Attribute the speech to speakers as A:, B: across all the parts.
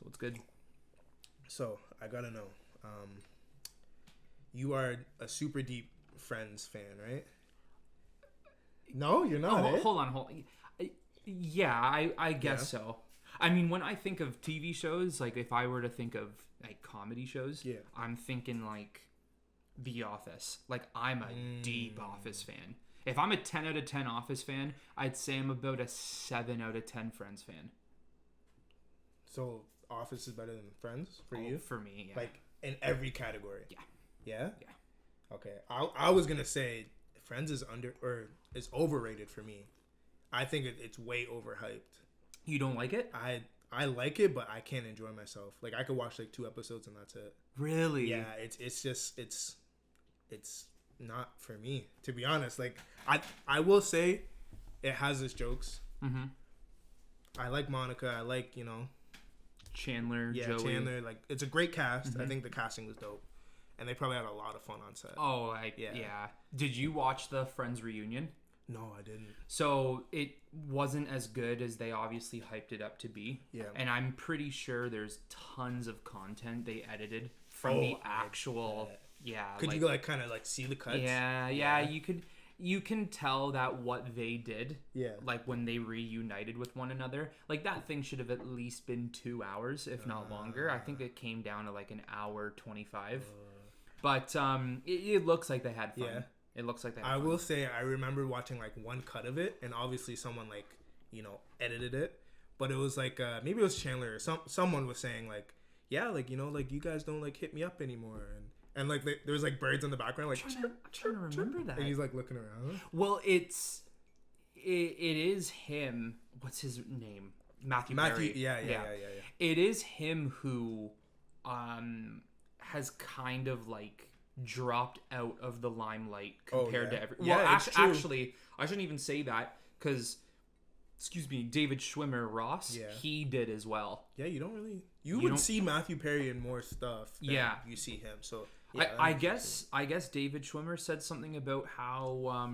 A: So it's good.
B: So I gotta know. You are a super deep Friends fan, right? No, you're not.
A: Hold on. Yeah, I guess so. I mean, when I think of TV shows, like if I were to think of like comedy shows, I'm thinking like The Office. Like I'm a deep Office fan. If I'm a 10 out of 10 Office fan, I'd say I'm about a 7 out of 10 Friends fan.
B: So Office is better than Friends for you?
A: For me, yeah.
B: Like in every category?
A: Yeah.
B: Yeah?
A: Yeah.
B: Okay. I was going to say Friends is is overrated for me. I think it's way overhyped.
A: You don't like it?
B: I like it, but I can't enjoy myself. Like I could watch like 2 episodes and that's it.
A: Really?
B: Yeah, it's not for me, to be honest. Like I will say it has its jokes. Mm-hmm. I like Monica. I like,
A: Chandler, Joey.
B: Chandler. Like it's a great cast. Mm-hmm. I think the casting was dope, and they probably had a lot of fun on set.
A: Oh, yeah. Did you watch the Friends reunion?
B: No, I didn't.
A: So it wasn't as good as they obviously hyped it up to be. Yeah. And I'm pretty sure there's tons of content they edited from the actual. Yeah.
B: Could you kind of see the cuts?
A: Yeah. You can tell that what they did. Yeah. Like when they reunited with one another, like that thing should have at least been 2 hours, if not longer. I think it came down to like an hour 25. But it looks like they had fun. Yeah. It looks like they had fun.
B: I will say I remember watching like one cut of it, and obviously someone edited it, but it was like maybe it was Chandler or someone was saying like, yeah, like you guys don't like hit me up anymore, and like there was like birds in the background, like
A: I'm trying to remember that.
B: And he's like looking around.
A: Well, it is him. What's his name? Matthew Perry.
B: Yeah.
A: It is him who has kind of like dropped out of the limelight compared to everyone.
B: Yeah,
A: well, actually, I shouldn't even say that because, David Schwimmer Ross, he did as well.
B: Yeah, you don't really. You would see Matthew Perry in more stuff than you see him. So
A: yeah, I guess David Schwimmer said something about how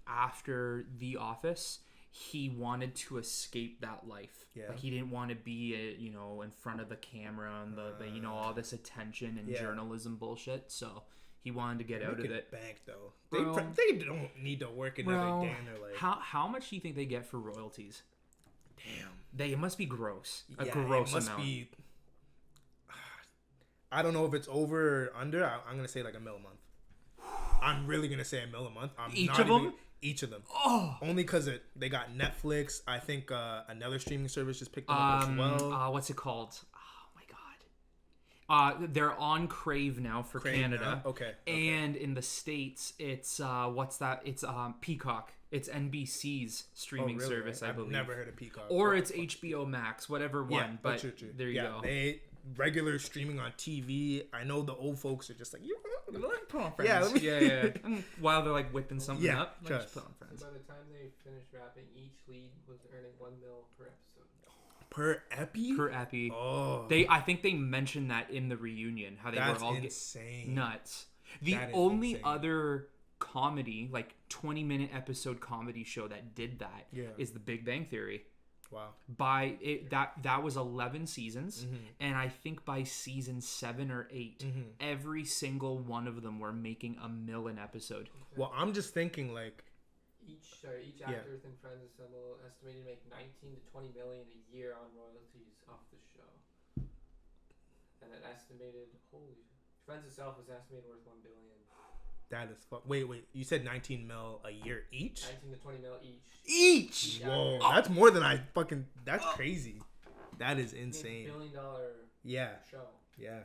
A: after The Office he wanted to escape that life. Yeah. Like he didn't want to be in front of the camera and the all this attention and journalism bullshit. So he wanted to get out of it.
B: Bank though. They don't need to work another day in their life.
A: How much do you think they get for royalties?
B: Damn.
A: It must be gross. A gross amount. Be.
B: I don't know if it's over or under. I'm gonna say like $1 million a month. I'm really gonna say $1 million a month. Each of them. Oh. Only because they got Netflix. I think another streaming service just picked them up as well.
A: What's it called? Oh my god. They're on Crave now for Canada.
B: Now? Okay.
A: And in the States, it's what's that? It's Peacock. It's NBC's streaming service, I believe.
B: I've never heard of Peacock.
A: Or it's HBO Max, whatever one. But true. There you go.
B: They regular streaming on TV. I know the old folks are just like,
A: let me put on Friends. Yeah. While they're like whipping something up, just put on Friends.
C: So by the time they finished wrapping, each lead was earning $1 million per episode.
B: Per epi?
A: Per epi.
B: Oh.
A: I think they mentioned that in the reunion, how they were all
B: insane.
A: Nuts. The only other comedy, like 20-minute episode comedy show that did that is The Big Bang Theory.
B: Wow.
A: That was 11 seasons, and I think by season 7 or 8, every single one of them were making $1 million an episode.
B: Well, I'm just thinking like
C: each actor within Friends Assemble estimated to make 19 to 20 million a year on royalties off the show, and an estimated Friends itself was estimated worth $1 billion.
B: That is wait. You said 19 mil a year each?
C: 19 to 20 mil each.
B: Each? Whoa, that's more than I fucking. That's crazy. That is insane.
C: $1 billion show.
B: Yeah.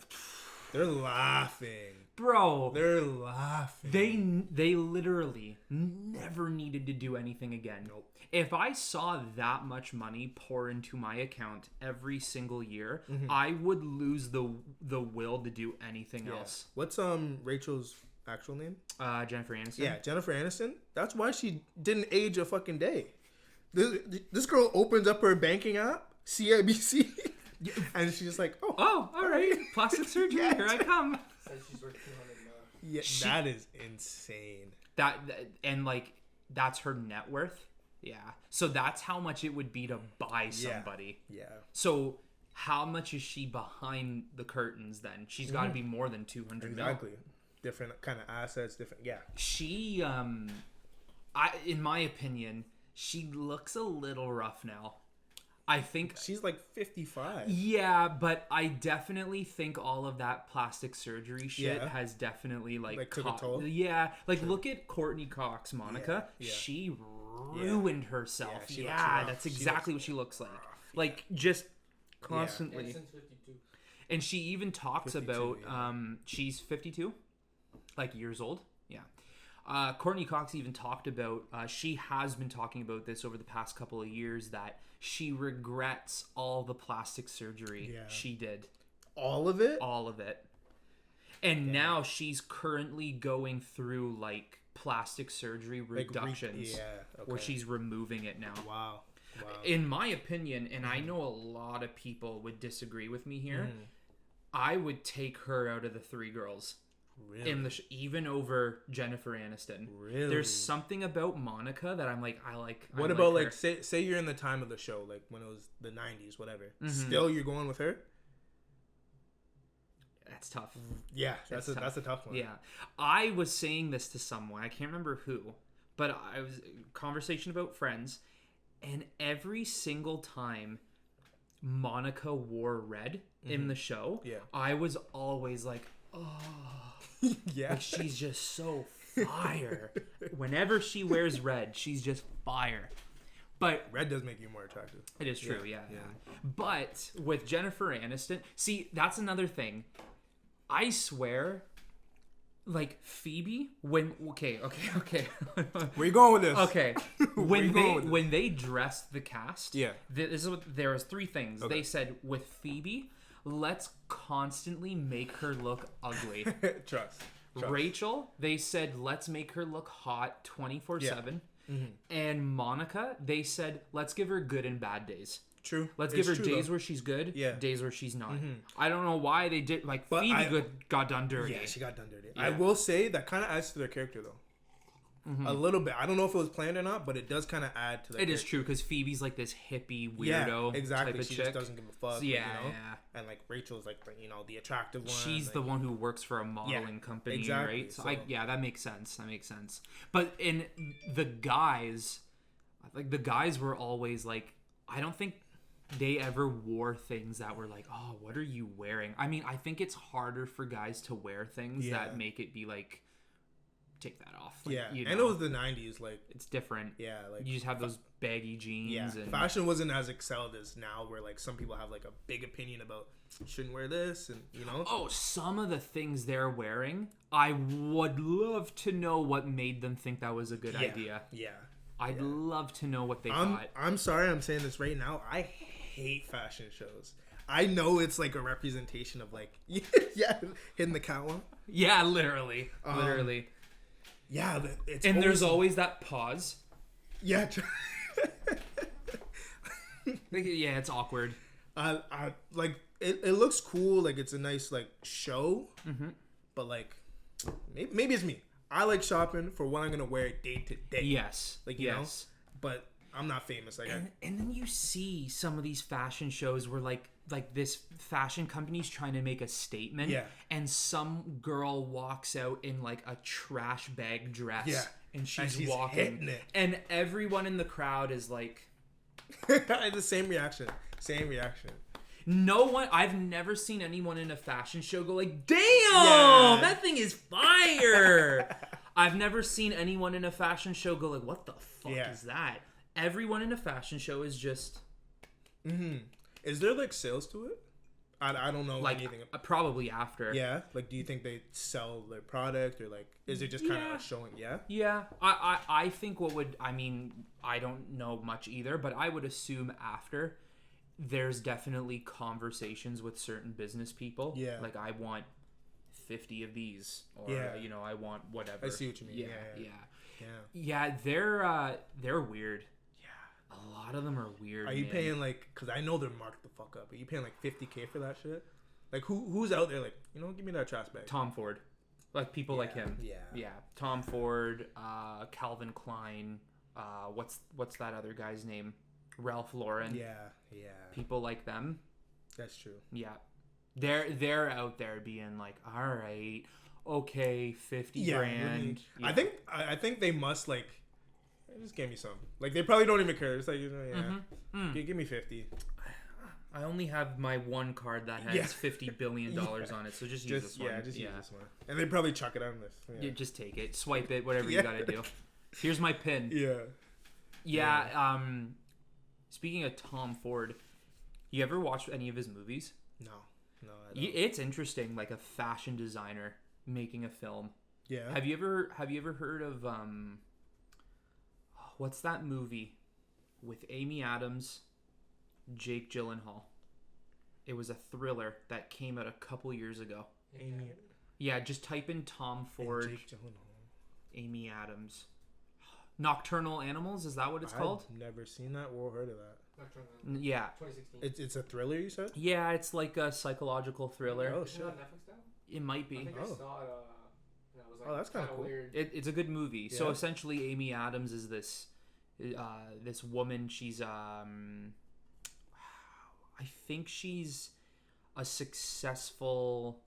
B: They're laughing,
A: bro.
B: They're laughing.
A: They literally never needed to do anything again.
B: Nope.
A: If I saw that much money pour into my account every single year, I would lose the will to do anything else.
B: What's Rachel's actual name?
A: Jennifer Aniston.
B: Yeah, Jennifer Aniston. That's why she didn't age a fucking day. This girl opens up her banking app, CIBC, and she's just like,
A: oh, all right, plastic surgery, here I come.
C: Says she's worth $200 million.
B: Yeah, that is insane.
A: And like that's her net worth. Yeah. So that's how much it would be to buy somebody.
B: Yeah.
A: So how much is she behind the curtains then? She's got to be more than 200
B: exactly.
A: mil.
B: Different kind of assets, different, yeah.
A: She, in my opinion, she looks a little rough now. I think
B: she's like 55.
A: Yeah, but I definitely think all of that plastic surgery shit has definitely like
B: took a toll.
A: Yeah, like look at Courtney Cox, Monica.
B: Yeah.
A: She ruined herself.
B: Yeah,
A: that's exactly what she looks like. Like just constantly.
C: And since 52.
A: And she even talks
B: 52,
A: about she's 52, like years old. Yeah. Courtney Cox even talked about, she has been talking about this over the past couple of years, that she regrets all the plastic surgery she did.
B: All of it?
A: All of it. And now she's currently going through like plastic surgery reductions where she's removing it now.
B: Wow.
A: In my opinion, and I know a lot of people would disagree with me here, I would take her out of the three girls.
B: Really?
A: Even over Jennifer Aniston.
B: Really?
A: There's something about Monica that I'm like, I like.
B: What about like say you're in the time of the show, like when it was the 90s, whatever. Still, you're going with her?
A: That's tough.
B: Yeah, that's a tough one.
A: Yeah, I was saying this to someone, I can't remember who, but I was conversation about Friends, and every single time Monica wore red in the show, I was always like, oh.
B: Yeah,
A: like she's just so fire. Whenever she wears red, she's just fire. But
B: red does make you more attractive.
A: It is true, yeah. But with Jennifer Aniston, see, that's another thing. I swear, like Phoebe, when okay.
B: Where you going with this?
A: Okay, when they dressed the cast, this is what there was three things they said with Phoebe. Let's constantly make her look ugly.
B: Trust.
A: Rachel, they said, let's make her look hot 24/7. And Monica, they said, let's give her good and bad days.
B: True.
A: Let's give her days where she's good, days where she's not. I don't know why they did, like, but Phoebe got done dirty.
B: Yeah, she got done dirty. I will say that kind of adds to their character, though. A little bit. I don't know if it was planned or not, but it does kind of add to that.
A: It is true, because Phoebe's like this hippie weirdo
B: exactly.
A: type of
B: she
A: chick.
B: Just doesn't give a fuck.
A: Yeah,
B: And like Rachel's like the attractive one.
A: She's
B: like,
A: the one who works for a modeling company,
B: exactly.
A: right? So that makes sense. But in the guys, like the guys were always like, I don't think they ever wore things that were like, oh, what are you wearing? I mean, I think it's harder for guys to wear things that make it be like, take that off. Like,
B: and it was the 90s. Like,
A: it's different.
B: Yeah, like
A: you just have those baggy jeans.
B: Yeah,
A: and
B: fashion wasn't as excelled as now, where like some people have like a big opinion about shouldn't wear this, and
A: Oh, some of the things they're wearing, I would love to know what made them think that was a good idea.
B: Yeah.
A: I'd love to know what they thought.
B: I'm sorry, I'm saying this right now. I hate fashion shows. I know it's like a representation of like hitting the catwalk.
A: Yeah, literally.
B: Yeah, it's
A: and there's always that pause.
B: Yeah.
A: Yeah, it's awkward.
B: I like it looks cool, like it's a nice like show. But like maybe it's me. I like shopping for what I'm gonna wear day to day.
A: Yes.
B: Like you know, but I'm not famous. Like
A: and then you see some of these fashion shows where like this fashion company's trying to make a statement, and some girl walks out in like a trash bag dress, and she's walking,
B: hitting it.
A: And everyone in the crowd is like,
B: the same reaction.
A: No one, I've never seen anyone in a fashion show go like, damn, that thing is fire. I've never seen anyone in a fashion show go like, what the fuck is that? Everyone in a fashion show is just...
B: Is there like sales to it? I don't know
A: like,
B: anything.
A: Probably after.
B: Yeah? Like, do you think they sell their product, or like, is it just kind of showing? Yeah?
A: Yeah. I think I don't know much either, but I would assume after, there's definitely conversations with certain business people. Yeah. Like, I want 50 of these, or I want whatever.
B: I see what you mean.
A: Yeah, they're weird. Yeah, a lot of them are weird.
B: Are you paying like? Because I know they're marked the fuck up. Are you paying like $50K for that shit? Like who's out there like, give me that trash bag?
A: Tom Ford, like people like him. Yeah. Tom Ford, Calvin Klein. What's that other guy's name? Ralph Lauren.
B: Yeah.
A: People like them.
B: That's true.
A: Yeah. They're out there being like, all right, okay, 50 grand.
B: I think they must like just give me some. Like they probably don't even care. It's like, give me 50.
A: I only have my one card that has $50 billion on it, so just use this one.
B: Yeah, just use this one. And they probably chuck it on this.
A: Yeah, just take it, swipe it, whatever you gotta do. Here's my pin. Yeah. Speaking of Tom Ford, you ever watched any of his movies?
B: No, I don't.
A: It's interesting, like a fashion designer making a film.
B: Yeah.
A: Have you ever heard of what's that movie with Amy Adams, Jake Gyllenhaal? It was a thriller that came out a couple years ago. Yeah, just type in Tom Ford,
B: Jake Gyllenhaal,
A: Amy Adams. Nocturnal Animals, is that what it's called?
B: I've never seen that or heard of that.
A: Yeah.
C: 2016.
B: It's a thriller, you said?
A: Yeah, it's like a psychological thriller.
B: Oh,
C: Is it
B: shit.
C: on Netflix now?
A: It might be.
C: I think I saw it. And I was like,
B: that's kinda cool.
C: weird.
A: It's a good movie. So
B: Yeah.
A: essentially, Amy Adams is this woman. She's I think she's a successful.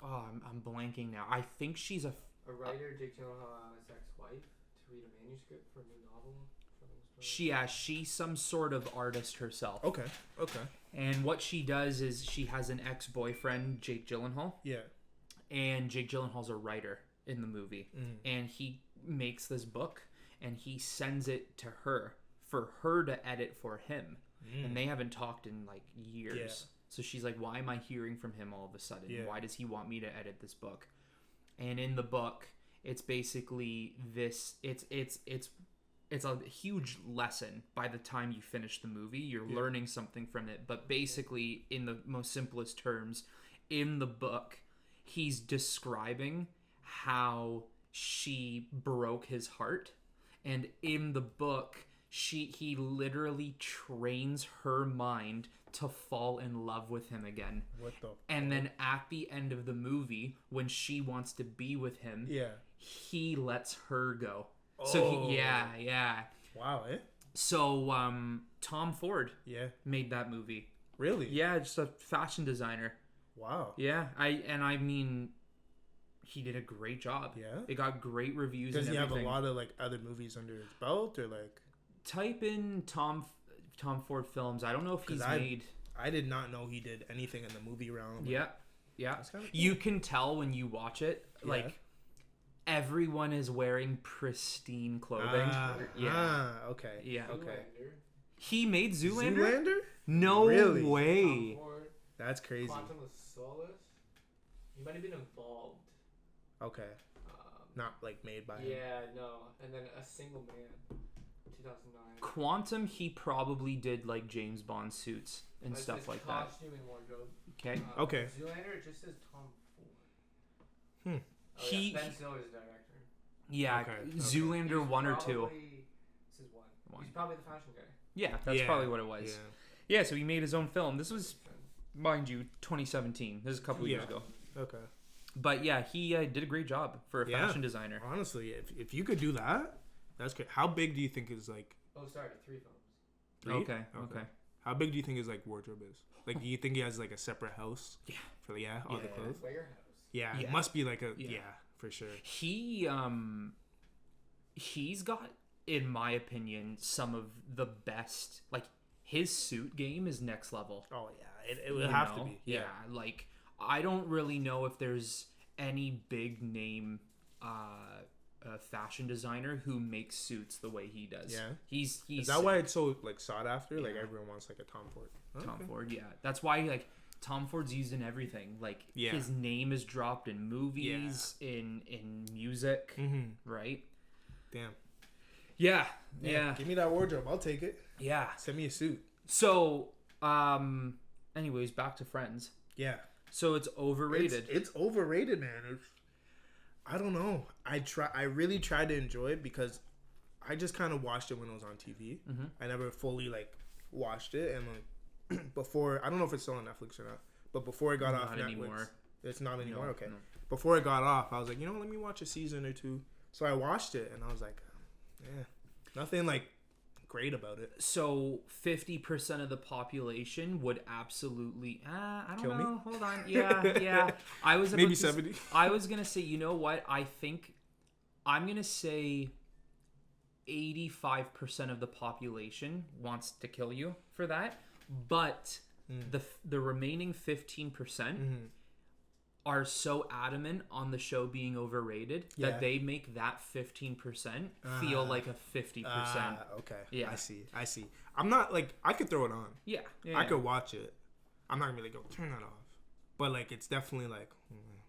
A: Oh, I'm blanking now. I think she's a
C: writer, Jake Gyllenhaal, his ex-wife, to read a manuscript for a new novel.
A: She's some sort of artist herself.
B: Okay.
A: And what she does is she has an ex-boyfriend, Jake Gyllenhaal.
B: Yeah.
A: And Jake Gyllenhaal's a writer in the movie. And he makes this book and he sends it to her for her to edit for him. And they haven't talked in like years.
B: Yeah.
A: So she's like, why am I hearing from him all of a sudden?
B: Yeah.
A: Why does he want me to edit this book? And in the book, it's basically this. It's a huge lesson. By the time you finish the movie, you're learning something from it. But basically, in the most simplest terms, in the book, he's describing how she broke his heart, and in the book, he literally trains her mind to fall in love with him again.
B: What the?
A: And then at the end of the movie, when she wants to be with him, he lets her go. So yeah.
B: Wow,
A: So Tom Ford made that movie.
B: Really?
A: Yeah, just a fashion designer.
B: Wow.
A: Yeah, I mean, he did a great job.
B: Yeah.
A: It got great reviews.
B: Does he
A: everything.
B: have a lot of like other movies under his belt, or like?
A: Type in Tom Ford films. I don't know if he's made.
B: I did not know he did anything in the movie realm.
A: Yeah.
B: That's kinda cool.
A: You can tell when you watch it, like everyone is wearing pristine clothing.
B: Okay.
A: Yeah.
B: Okay.
A: He made Zoolander?
B: Zoolander?
A: No
B: Really?
A: way.
C: Tom Ford,
B: That's crazy.
C: Quantum of Solace. He might have been involved.
B: Okay. Not like made by him.
C: Yeah, no. And then A Single Man, 2009.
A: Quantum, he probably did like James Bond suits and stuff like that.
C: Costume and wardrobe.
A: Okay.
B: Okay.
C: Zoolander, it just says Tom Ford. Ben Stiller's the director.
A: Yeah.
B: Okay.
A: Zoolander 1 or 2.
C: This is one. He's probably the fashion guy.
A: Yeah, that's probably what it was. Yeah, so he made his own film. This was, mind you, 2017. This is a couple of years ago.
B: Okay.
A: But yeah, he did a great job for a fashion designer.
B: Honestly, if you could do that, that's great. How big do you think is like?
C: Oh, sorry, 3 films.
B: 3?
A: Okay.
B: How big do you think his like wardrobe is? Like, do you think he has like a separate house? Yeah. For all the clothes.
C: Warehouse.
B: Yeah, it must be like a for sure.
A: He's got, in my opinion, some of the best. Like his suit game is next level.
B: Oh yeah, it would have to be.
A: Yeah, like I don't really know if there's any big name fashion designer who makes suits the way he does.
B: Yeah,
A: he's
B: is that why it's so like sought after? Like everyone wants like a Tom Ford.
A: Tom Ford, yeah. That's why like Tom Ford's used in everything. Like his name is dropped in movies, in music, right?
B: Damn.
A: Yeah.
B: Give me that wardrobe. I'll take it.
A: Yeah.
B: Send me a suit.
A: So, anyways, back to Friends.
B: Yeah.
A: So it's overrated.
B: It's overrated, man. I don't know. I really tried to enjoy it because I just kind of watched it when it was on TV. I never fully like watched it, and like before, I don't know if it's still on Netflix or not, but before it got off Netflix,
A: anymore.
B: It's not anymore.
A: No,
B: okay.
A: no.
B: Before it got off, I was like, let me watch a season or two. So I watched it, and I was like, nothing like great about it.
A: So 50% of the population would absolutely. I don't
B: Kill
A: know.
B: me?
A: Hold on. Yeah. I was
B: Maybe 70.
A: I was gonna say. You know what? I think I'm gonna say 85% of the population wants to kill you for that, but the remaining 15% are so adamant on the show being overrated that they make that 15% feel like a 50%.
B: Okay.
A: Yeah.
B: I see. I'm not like, I could throw it on.
A: Yeah.
B: I could watch it. I'm not gonna be like, go turn that off. But like, it's definitely like,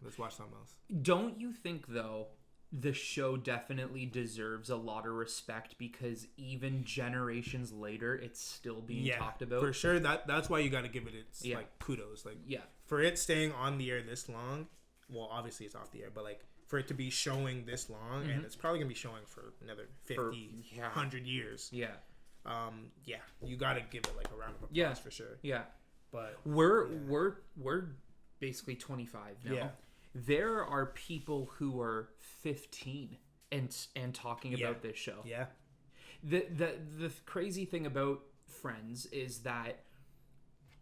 B: let's watch something else.
A: Don't you think though, the show definitely deserves a lot of respect because even generations later, it's still being talked about?
B: For sure. That's why you got to give it its like kudos. Like, for it staying on the air this long, well, obviously it's off the air, but like for it to be showing this long, and it's probably gonna be showing for another 100 years. Yeah, you got to give it like a round of applause for sure. Yeah, but
A: we're basically 25 now. Yeah. There are people who are 15 and talking about this show. Yeah. The crazy thing about Friends is that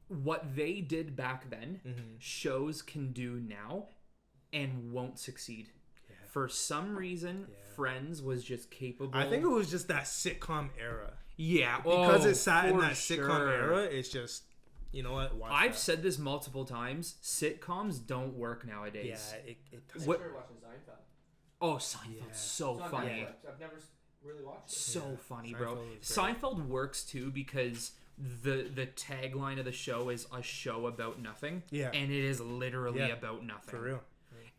A: what they did back then, shows can do now and won't succeed. Yeah. For some reason, Friends was just capable.
B: I think it was just that sitcom era.
A: Yeah.
B: Because it sat in that sitcom era, it's just... You know what?
A: I've said this multiple times. Sitcoms don't work nowadays.
B: Yeah, it doesn't.
C: What? Watching Seinfeld.
A: Oh, Seinfeld's so funny.
C: I've never really watched it.
A: So funny, bro. Seinfeld works too because the tagline of the show is a show about nothing. Yeah. And it is literally about nothing.
B: For real.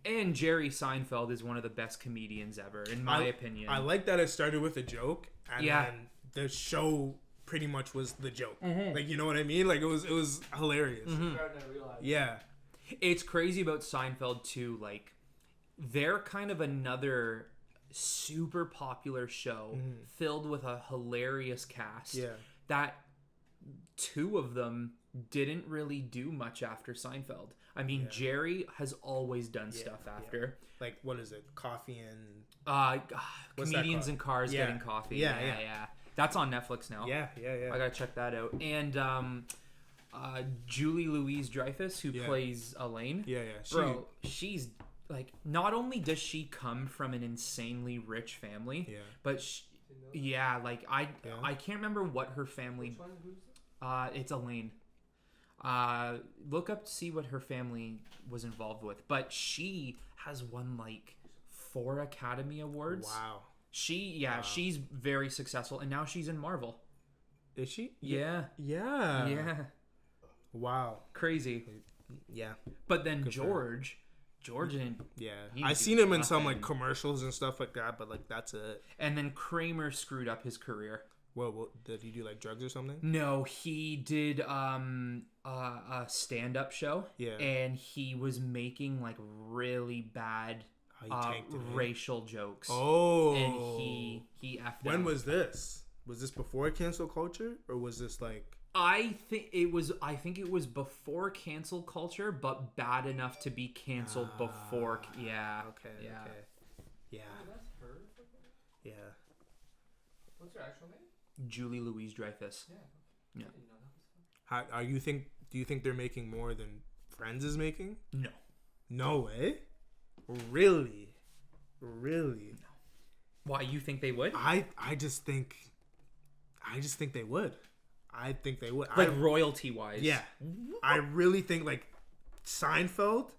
A: And Jerry Seinfeld is one of the best comedians ever, in my opinion.
B: I like that it started with a joke, and then the show pretty much was the joke. Like, you know what I mean? Like, it was hilarious. Yeah.
A: It's crazy about Seinfeld too. Like, they're kind of another super popular show filled with a hilarious cast. Yeah. That two of them didn't really do much after Seinfeld. I mean, Jerry has always done stuff after.
B: Like, what is it? Coffee and...
A: Comedians in Cars Getting Coffee. Yeah. That's on Netflix now. Yeah. I gotta check that out. And Julie Louise-Dreyfus, who plays Elaine. Yeah. Bro, she's like, not only does she come from an insanely rich family, but I can't remember what her family.
C: Which one? Who's it?
A: It's Elaine. Look up to see what her family was involved with, but she has won like 4 Academy Awards. Wow. She's very successful, and now she's in Marvel.
B: Is she?
A: Yeah.
B: Wow.
A: Crazy.
B: Yeah.
A: But then George didn't.
B: Yeah. I seen him in some like commercials and stuff like that, but like that's it.
A: And then Kramer screwed up his career.
B: Well, did he do like drugs or something?
A: No, he did a stand-up show. Yeah. And he was making like really bad racial jokes. Oh. And he effed
B: When was this? Was this before cancel culture, or was this like?
A: I think it was before cancel culture, but bad enough to be canceled before. Yeah.
B: Okay. Yeah.
C: Oh, that's her.
B: Yeah.
C: What's her actual name?
A: Julie Louise-Dreyfus. Yeah.
B: How do you think they're making more than Friends is making?
A: No.
B: No way. Really? No.
A: Why, you think they would?
B: I just think they would. I think they would.
A: Like royalty wise.
B: Yeah. I really think like Seinfeld,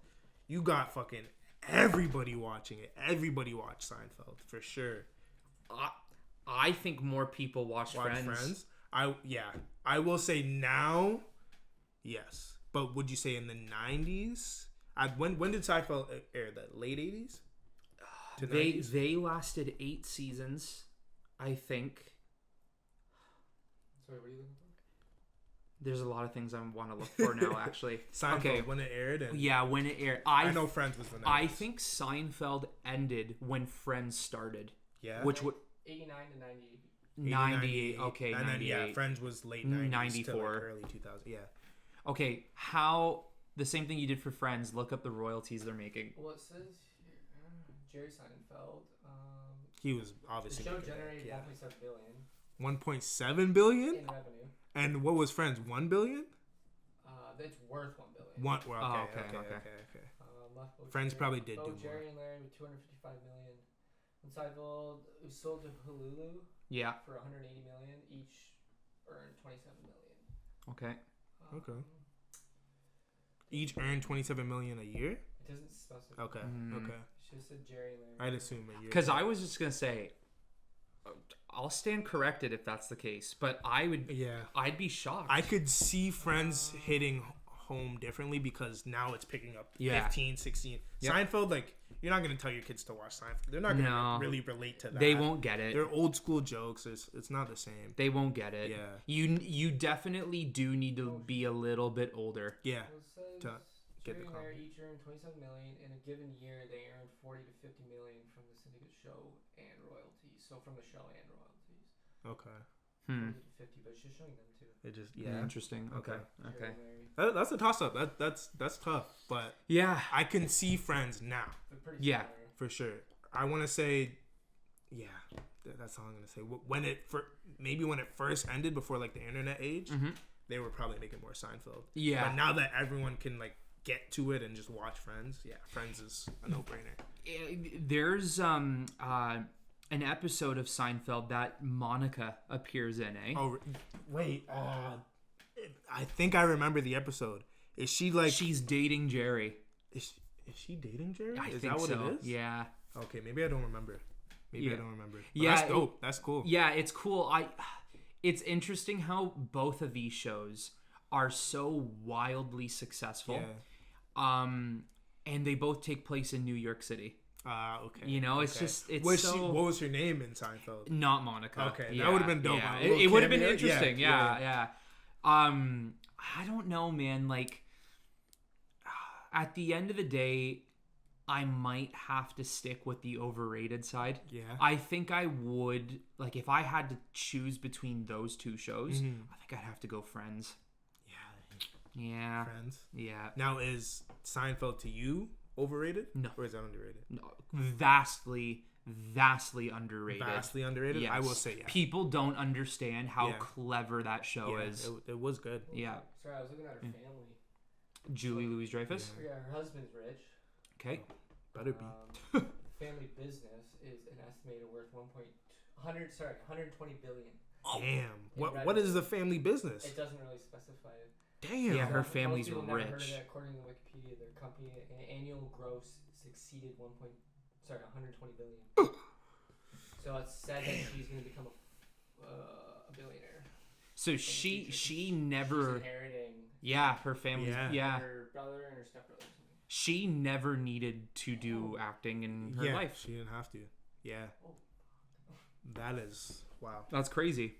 B: you got fucking everybody watching it. Everybody watched Seinfeld for sure.
A: I think more people watch Friends.
B: I will say now, yes. But would you say in the 90s? When did Seinfeld air? The late 80s?
A: They lasted 8 seasons, I think.
C: Sorry, what are you looking for?
A: There's a lot of things I want to look for now, actually.
B: Seinfeld, when it aired?
A: When it aired.
B: I know Friends was the 90s.
A: I think Seinfeld ended when Friends started.
B: Yeah.
A: Which would...
C: 89 to 98.
A: 98. Okay, and 98.
B: then, Friends was late 90s
A: 94.
B: to like early 2000. Yeah.
A: Okay, how... The same thing you did for Friends. Look up the royalties they're making.
C: Well, it says here, Jerry Seinfeld.
B: He was obviously...
C: The show generated $1.7 billion.
B: 1.7 billion.
C: in revenue.
B: And what was Friends? 1 billion.
C: It's worth 1 billion.
B: Okay. Friends probably did do
C: Jerry
B: more.
C: and Larry with 255 million. And Seinfeld, it was sold to Hulu.
A: Yeah.
C: For 180 million, each earned 27 million.
A: Okay.
B: Okay. Each earned 27 million a year.
C: It doesn't specify.
B: Okay. Okay.
C: She just said Jerry and Larry.
B: I'd assume a year.
A: Because I was just gonna say, I'll stand corrected if that's the case, but I would.
B: Yeah.
A: I'd be shocked.
B: I could see Friends hitting home differently because now it's picking up 15, 16. Yep. Seinfeld, like, you're not going to tell your kids to watch Seinfeld. They're not going to really relate to that.
A: They won't get it.
B: They're old school jokes. It's not the same.
A: They won't get it.
B: Yeah.
A: You definitely do need to be a little bit older.
B: Yeah.
C: To get the comment. Each earned 27 million. In a given year, they earned 40 to 50 million from the syndicate show and royalties. So from the show and royalties.
B: Okay.
C: 40 to 50, but it's just showing them too.
B: It just
A: interesting. Okay.
B: That's a toss up. That's tough, but I can see Friends now.
A: Yeah,
B: for sure. I want to say, that's all I'm gonna say. When it first ended before like the internet age, they were probably making more Seinfeld. Yeah, but now that everyone can like get to it and just watch Friends, Friends is a no brainer.
A: There's an episode of Seinfeld that Monica appears in, eh?
B: Oh, wait. I think I remember the episode. Is she like...
A: She's dating Jerry.
B: Is she dating Jerry?
A: Is that what it is? Yeah.
B: Okay, maybe I don't remember. I don't remember. But
A: yeah,
B: that's dope. That's cool.
A: Yeah, it's cool. It's interesting how both of these shows are so wildly successful. Yeah. And they both take place in New York City.
B: Okay.
A: You know, it's just
B: what was her name in Seinfeld?
A: Not Monica.
B: Okay, that would have been dope.
A: Yeah. It would have been interesting. Yeah. I don't know, man. Like, at the end of the day, I might have to stick with the overrated side. Yeah. I think I would, like, if I had to choose between those two shows, I think I'd have to go Friends. Yeah.
B: Friends.
A: Yeah.
B: Now, is Seinfeld to you overrated?
A: No.
B: Or is that underrated?
A: No. Vastly underrated.
B: Vastly underrated?
A: Yes.
B: I will say,
A: People don't understand how clever that show is.
B: It was good.
A: Yeah.
C: Sorry, I was looking at her family.
A: Julie Louis-Dreyfus?
C: Yeah, her husband's rich.
A: Okay.
B: Better be.
C: Family business is an estimated worth 120 billion.
B: Damn. What is the family business?
C: It doesn't really specify it.
B: Damn.
A: Yeah, her family's
C: rich.
A: Never
C: heard of it. According to Wikipedia, their company annual gross exceeded 120 billion. So it's said that she's going to become a billionaire.
A: So she never.
C: She's inheriting.
A: Yeah, her family. Yeah.
C: Her brother and her stepbrother.
A: She never needed to do acting in her life.
B: She didn't have to. Yeah. That is wow.
A: That's crazy.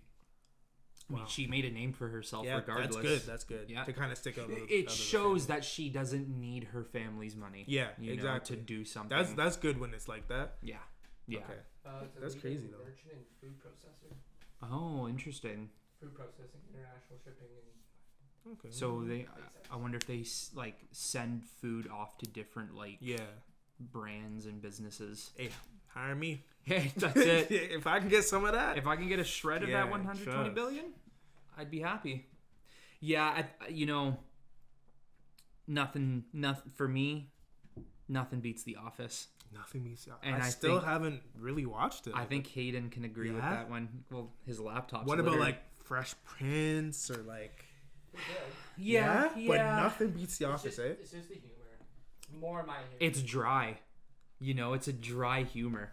A: I mean, she made a name for herself regardless.
B: That's good. Yeah. To kind of stick out.
A: It shows that she doesn't need her family's money.
B: Yeah, exactly.
A: To do something.
B: That's good when it's like that.
A: Yeah. Yeah.
B: Okay. That's crazy though.
C: Merchant and food processor.
A: Oh, interesting.
C: Food processing, international shipping, and.
B: Okay.
A: So I wonder if they like send food off to different brands and businesses.
B: Hey, hire me.
A: Hey, that's it.
B: If I can get some of that.
A: If I can get a shred of that 120 billion, I'd be happy. Yeah, nothing for me. Nothing beats The Office.
B: Nothing beats The Office.
A: And
B: I still haven't really watched it.
A: I think Hayden can agree with that one. Well, his laptop's
B: What about like Fresh Prince or like?
A: Yeah.
B: But nothing beats The Office,
C: It's just the humor. More my humor.
A: It's dry. It's a dry humor.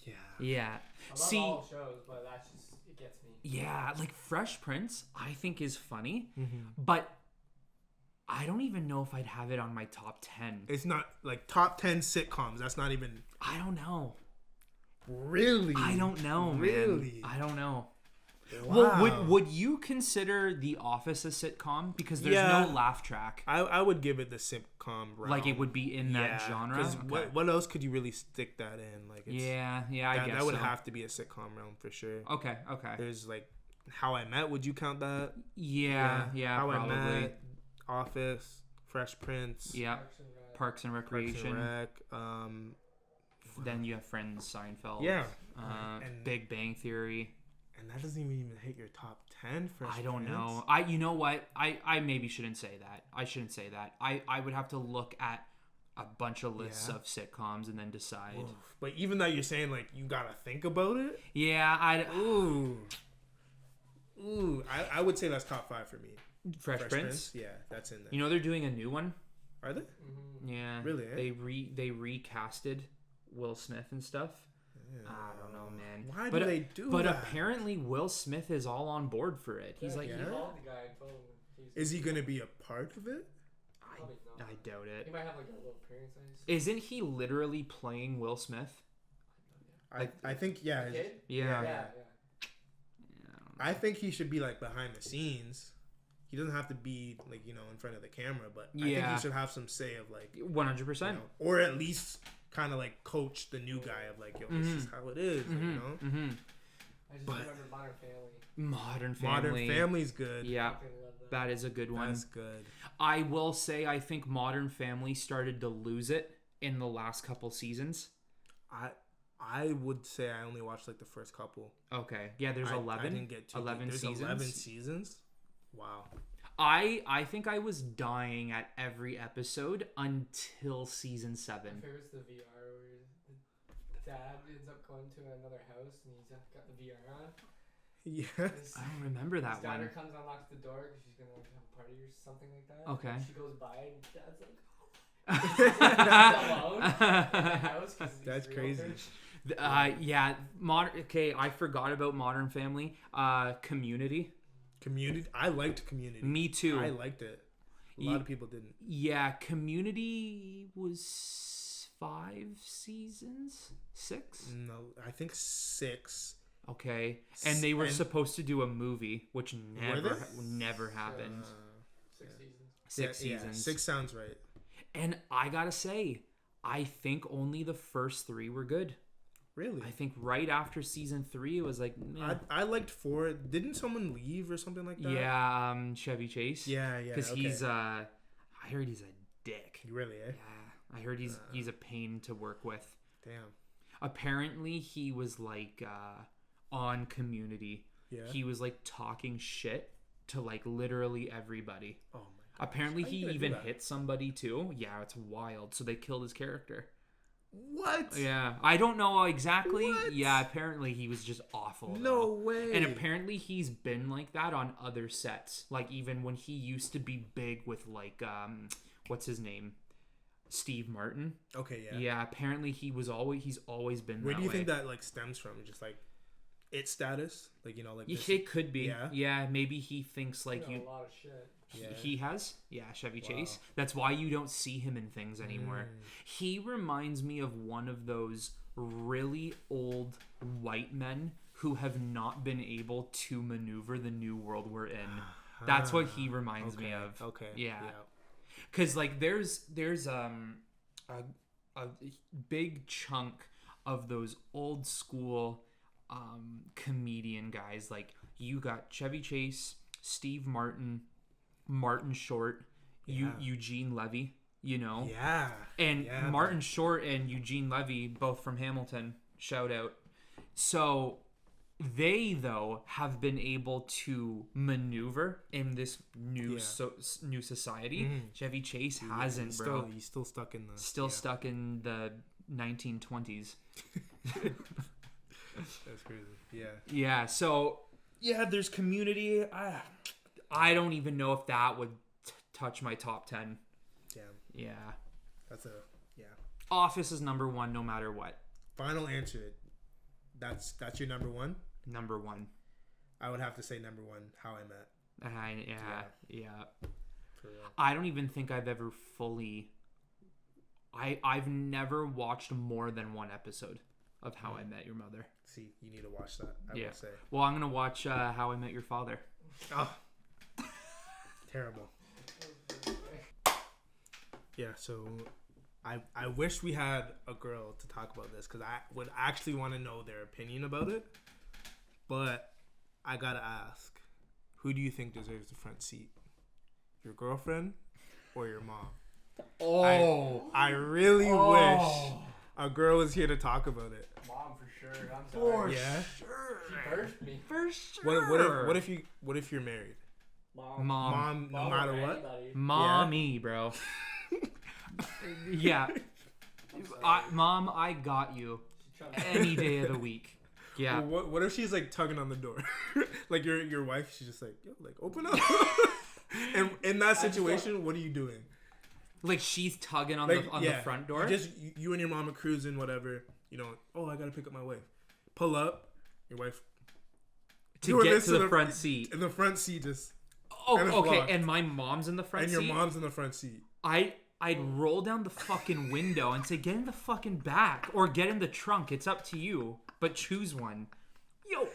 B: Yeah.
A: Yeah.
C: I love all shows, but that's just it gets me.
A: Yeah, like Fresh Prince, I think is funny, but I don't even know if I'd have it on my top 10.
B: It's not like top 10 sitcoms. That's not even.
A: I don't know.
B: Really?
A: I don't know, man.
B: Really?
A: I don't know.
B: Wow.
A: Well, would you consider The Office a sitcom? Because there's no laugh track.
B: I would give it the sitcom realm.
A: Like it would be in that genre.
B: Because what else could you really stick that in? Like
A: I guess
B: that would have to be a sitcom realm for sure.
A: Okay.
B: There's like How I Met. Would you count that?
A: Yeah,
B: How
A: probably.
B: I Met, Office, Fresh Prince.
A: Yeah. Parks and Recreation.
B: Parks and Rec.
A: Then you have Friends, Seinfeld.
B: Yeah.
A: And Big Bang Theory.
B: And that doesn't even hit your top 10 Fresh
A: I don't
B: Prince.
A: know. You know what? I maybe shouldn't say that. I shouldn't say that. I would have to look at a bunch of lists of sitcoms and then decide.
B: Oof. But even though you're saying like you gotta think about it.
A: Yeah,
B: Ooh. I would say that's top 5 for me.
A: Fresh Prince.
B: Yeah, that's in there.
A: You know they're doing a new one.
B: Are they?
C: Mm-hmm.
A: Yeah.
B: Really? Eh?
A: They recasted Will Smith and stuff.
B: Yeah.
A: I don't know, man.
B: Why do they do that?
A: But apparently Will Smith is all on board for it. He's like,
C: he called the guy and told him
B: is he gonna be a part of it?
A: I doubt it.
C: He might have like a little appearance.
A: Isn't he literally playing Will Smith?
B: I think yeah.
A: Yeah.
B: I think he should be like behind the scenes. He doesn't have to be like in front of the camera, but I think he should have some say of like
A: 100%,
B: or at least kind of like coach the new guy of like, yo, this is how it is,
A: Mm-hmm.
C: I just remember Modern Family.
A: Modern
B: Family's good.
A: Yeah, that is a good one.
B: That's good.
A: I will say I think Modern Family started to lose it in the last couple seasons.
B: I would say I only watched like the first couple.
A: Okay. Yeah, there's 11.
B: I didn't get 11 seasons. 11 seasons. Wow.
A: I think I was dying at every episode until season 7.
C: My favorite's the VR where the dad ends up going to another house and he's got the VR on.
B: Yes.
A: I don't remember that
C: his
A: one.
C: daughter comes and unlocks the door because she's gonna like have a party or something like that.
A: Okay.
C: And she goes by and dad's like, alone in the house.
B: That's crazy.
A: Yeah. Okay, I forgot about Modern Family. Community.
B: I liked Community.
A: Me too.
B: I liked it. A lot of people didn't.
A: Yeah, Community was 5 seasons? 6?
B: No, I think 6.
A: Okay. And they were supposed to do a movie, which never happened.
C: 6 seasons.
A: 6 seasons.
B: Yeah, 6 sounds right.
A: And I gotta say, I think only the first 3 were good.
B: Really?
A: I think right after season 3, it was like, meh.
B: I liked 4. Didn't someone leave or something like that?
A: Yeah, Chevy Chase.
B: Yeah.
A: Because he's I heard he's a dick.
B: Really? Eh?
A: Yeah, I heard he's a pain to work with.
B: Damn.
A: Apparently, he was like on Community.
B: Yeah.
A: He was like talking shit to like literally everybody.
B: Oh my god.
A: Apparently, he even hit somebody too. Yeah, it's wild. So they killed his character.
B: What?
A: Yeah, I don't know exactly.
B: What?
A: Yeah, apparently he was just awful.
B: No way.
A: And apparently he's been like that on other sets. Like even when he used to be big with like what's his name? Steve Martin.
B: Okay, yeah.
A: Yeah, apparently he's always been
B: Where
A: that
B: do you
A: way.
B: think that like stems from? Just like it status? Like like this?
A: It could be.
B: Yeah.
A: Yeah, maybe he thinks like
C: a lot of shit.
A: He has? Yeah, Chevy Chase. That's why you don't see him in things anymore. He reminds me of one of those really old white men who have not been able to maneuver the new world we're in. That's what he reminds me of.
B: Okay.
A: Yeah. Because like there's a big chunk of those old school comedian guys. Like you got Chevy Chase, Steve Martin, Martin Short, Eugene Levy,
B: Yeah.
A: And Martin Short and Eugene Levy, both from Hamilton, shout out. So they, though, have been able to maneuver in this new society. Chevy Chase hasn't, bro.
B: He's still stuck in the...
A: stuck in the 1920s.
B: That's crazy. Yeah. Yeah,
A: so... Yeah, there's Community. I don't even know if that would touch my top 10.
B: Damn.
A: Yeah.
B: That's
A: Office is number 1 no matter what.
B: Final answer. That's your number 1?
A: Number 1.
B: I would have to say number 1, How I Met.
A: Yeah.
B: For real.
A: I don't even think I've ever fully... I've never watched more than 1 episode of How I Met Your Mother.
B: See, you need to watch that, I will say.
A: Well, I'm going to watch How I Met Your Father.
B: Oh. Terrible. Yeah, so I wish we had a girl to talk about this because I would actually want to know their opinion about it. But I gotta ask, who do you think deserves the front seat? Your girlfriend or your mom?
A: Oh,
B: I really wish a girl was here to talk about it.
C: Mom for sure. I'm sorry.
A: Sure.
C: She birthed me.
A: For sure.
B: What if you're married?
A: Mom,
B: no matter what.
C: Anybody.
A: Mommy, bro. Yeah. Mom, I got you. Any day of the week. Yeah.
B: Well, what if she's like tugging on the door? Like your wife, she's just like, yo, like open up. And in that situation, what are you doing?
A: Like she's tugging on
B: like,
A: the front door.
B: You and your mom are cruising, whatever. You know, oh, I gotta pick up my wife. Pull up, your wife
A: to get to the front seat.
B: In the front seat, just.
A: Oh, okay. And my mom's in the front seat.
B: And your mom's in the front seat.
A: I'd roll down the fucking window and say, get in the fucking back or get in the trunk. It's up to you, but choose one. Yo,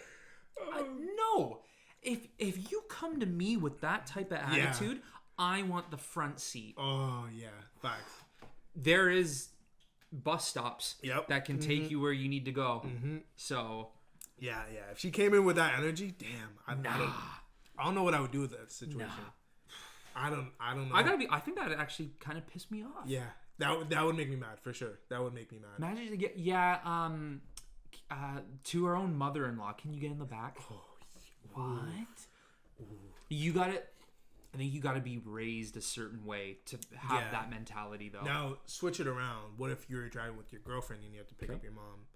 A: no. If you come to me with that type of attitude, I want the front seat.
B: Oh yeah, facts.
A: There is bus stops that can take you where you need to go.
B: Mm-hmm.
A: So
B: yeah. If she came in with that energy, damn, I don't know what I would do with that situation. I don't know.
A: I think that actually kind of pissed me off.
B: Yeah, that would make me mad for sure. That would make me mad.
A: Imagine to get to our own mother-in-law. Can you get in the back?
B: Oh,
A: what? Ooh. You got it. I think you got to be raised a certain way to have that mentality, though.
B: Now switch it around. What if you're driving with your girlfriend and you have to pick up your mom?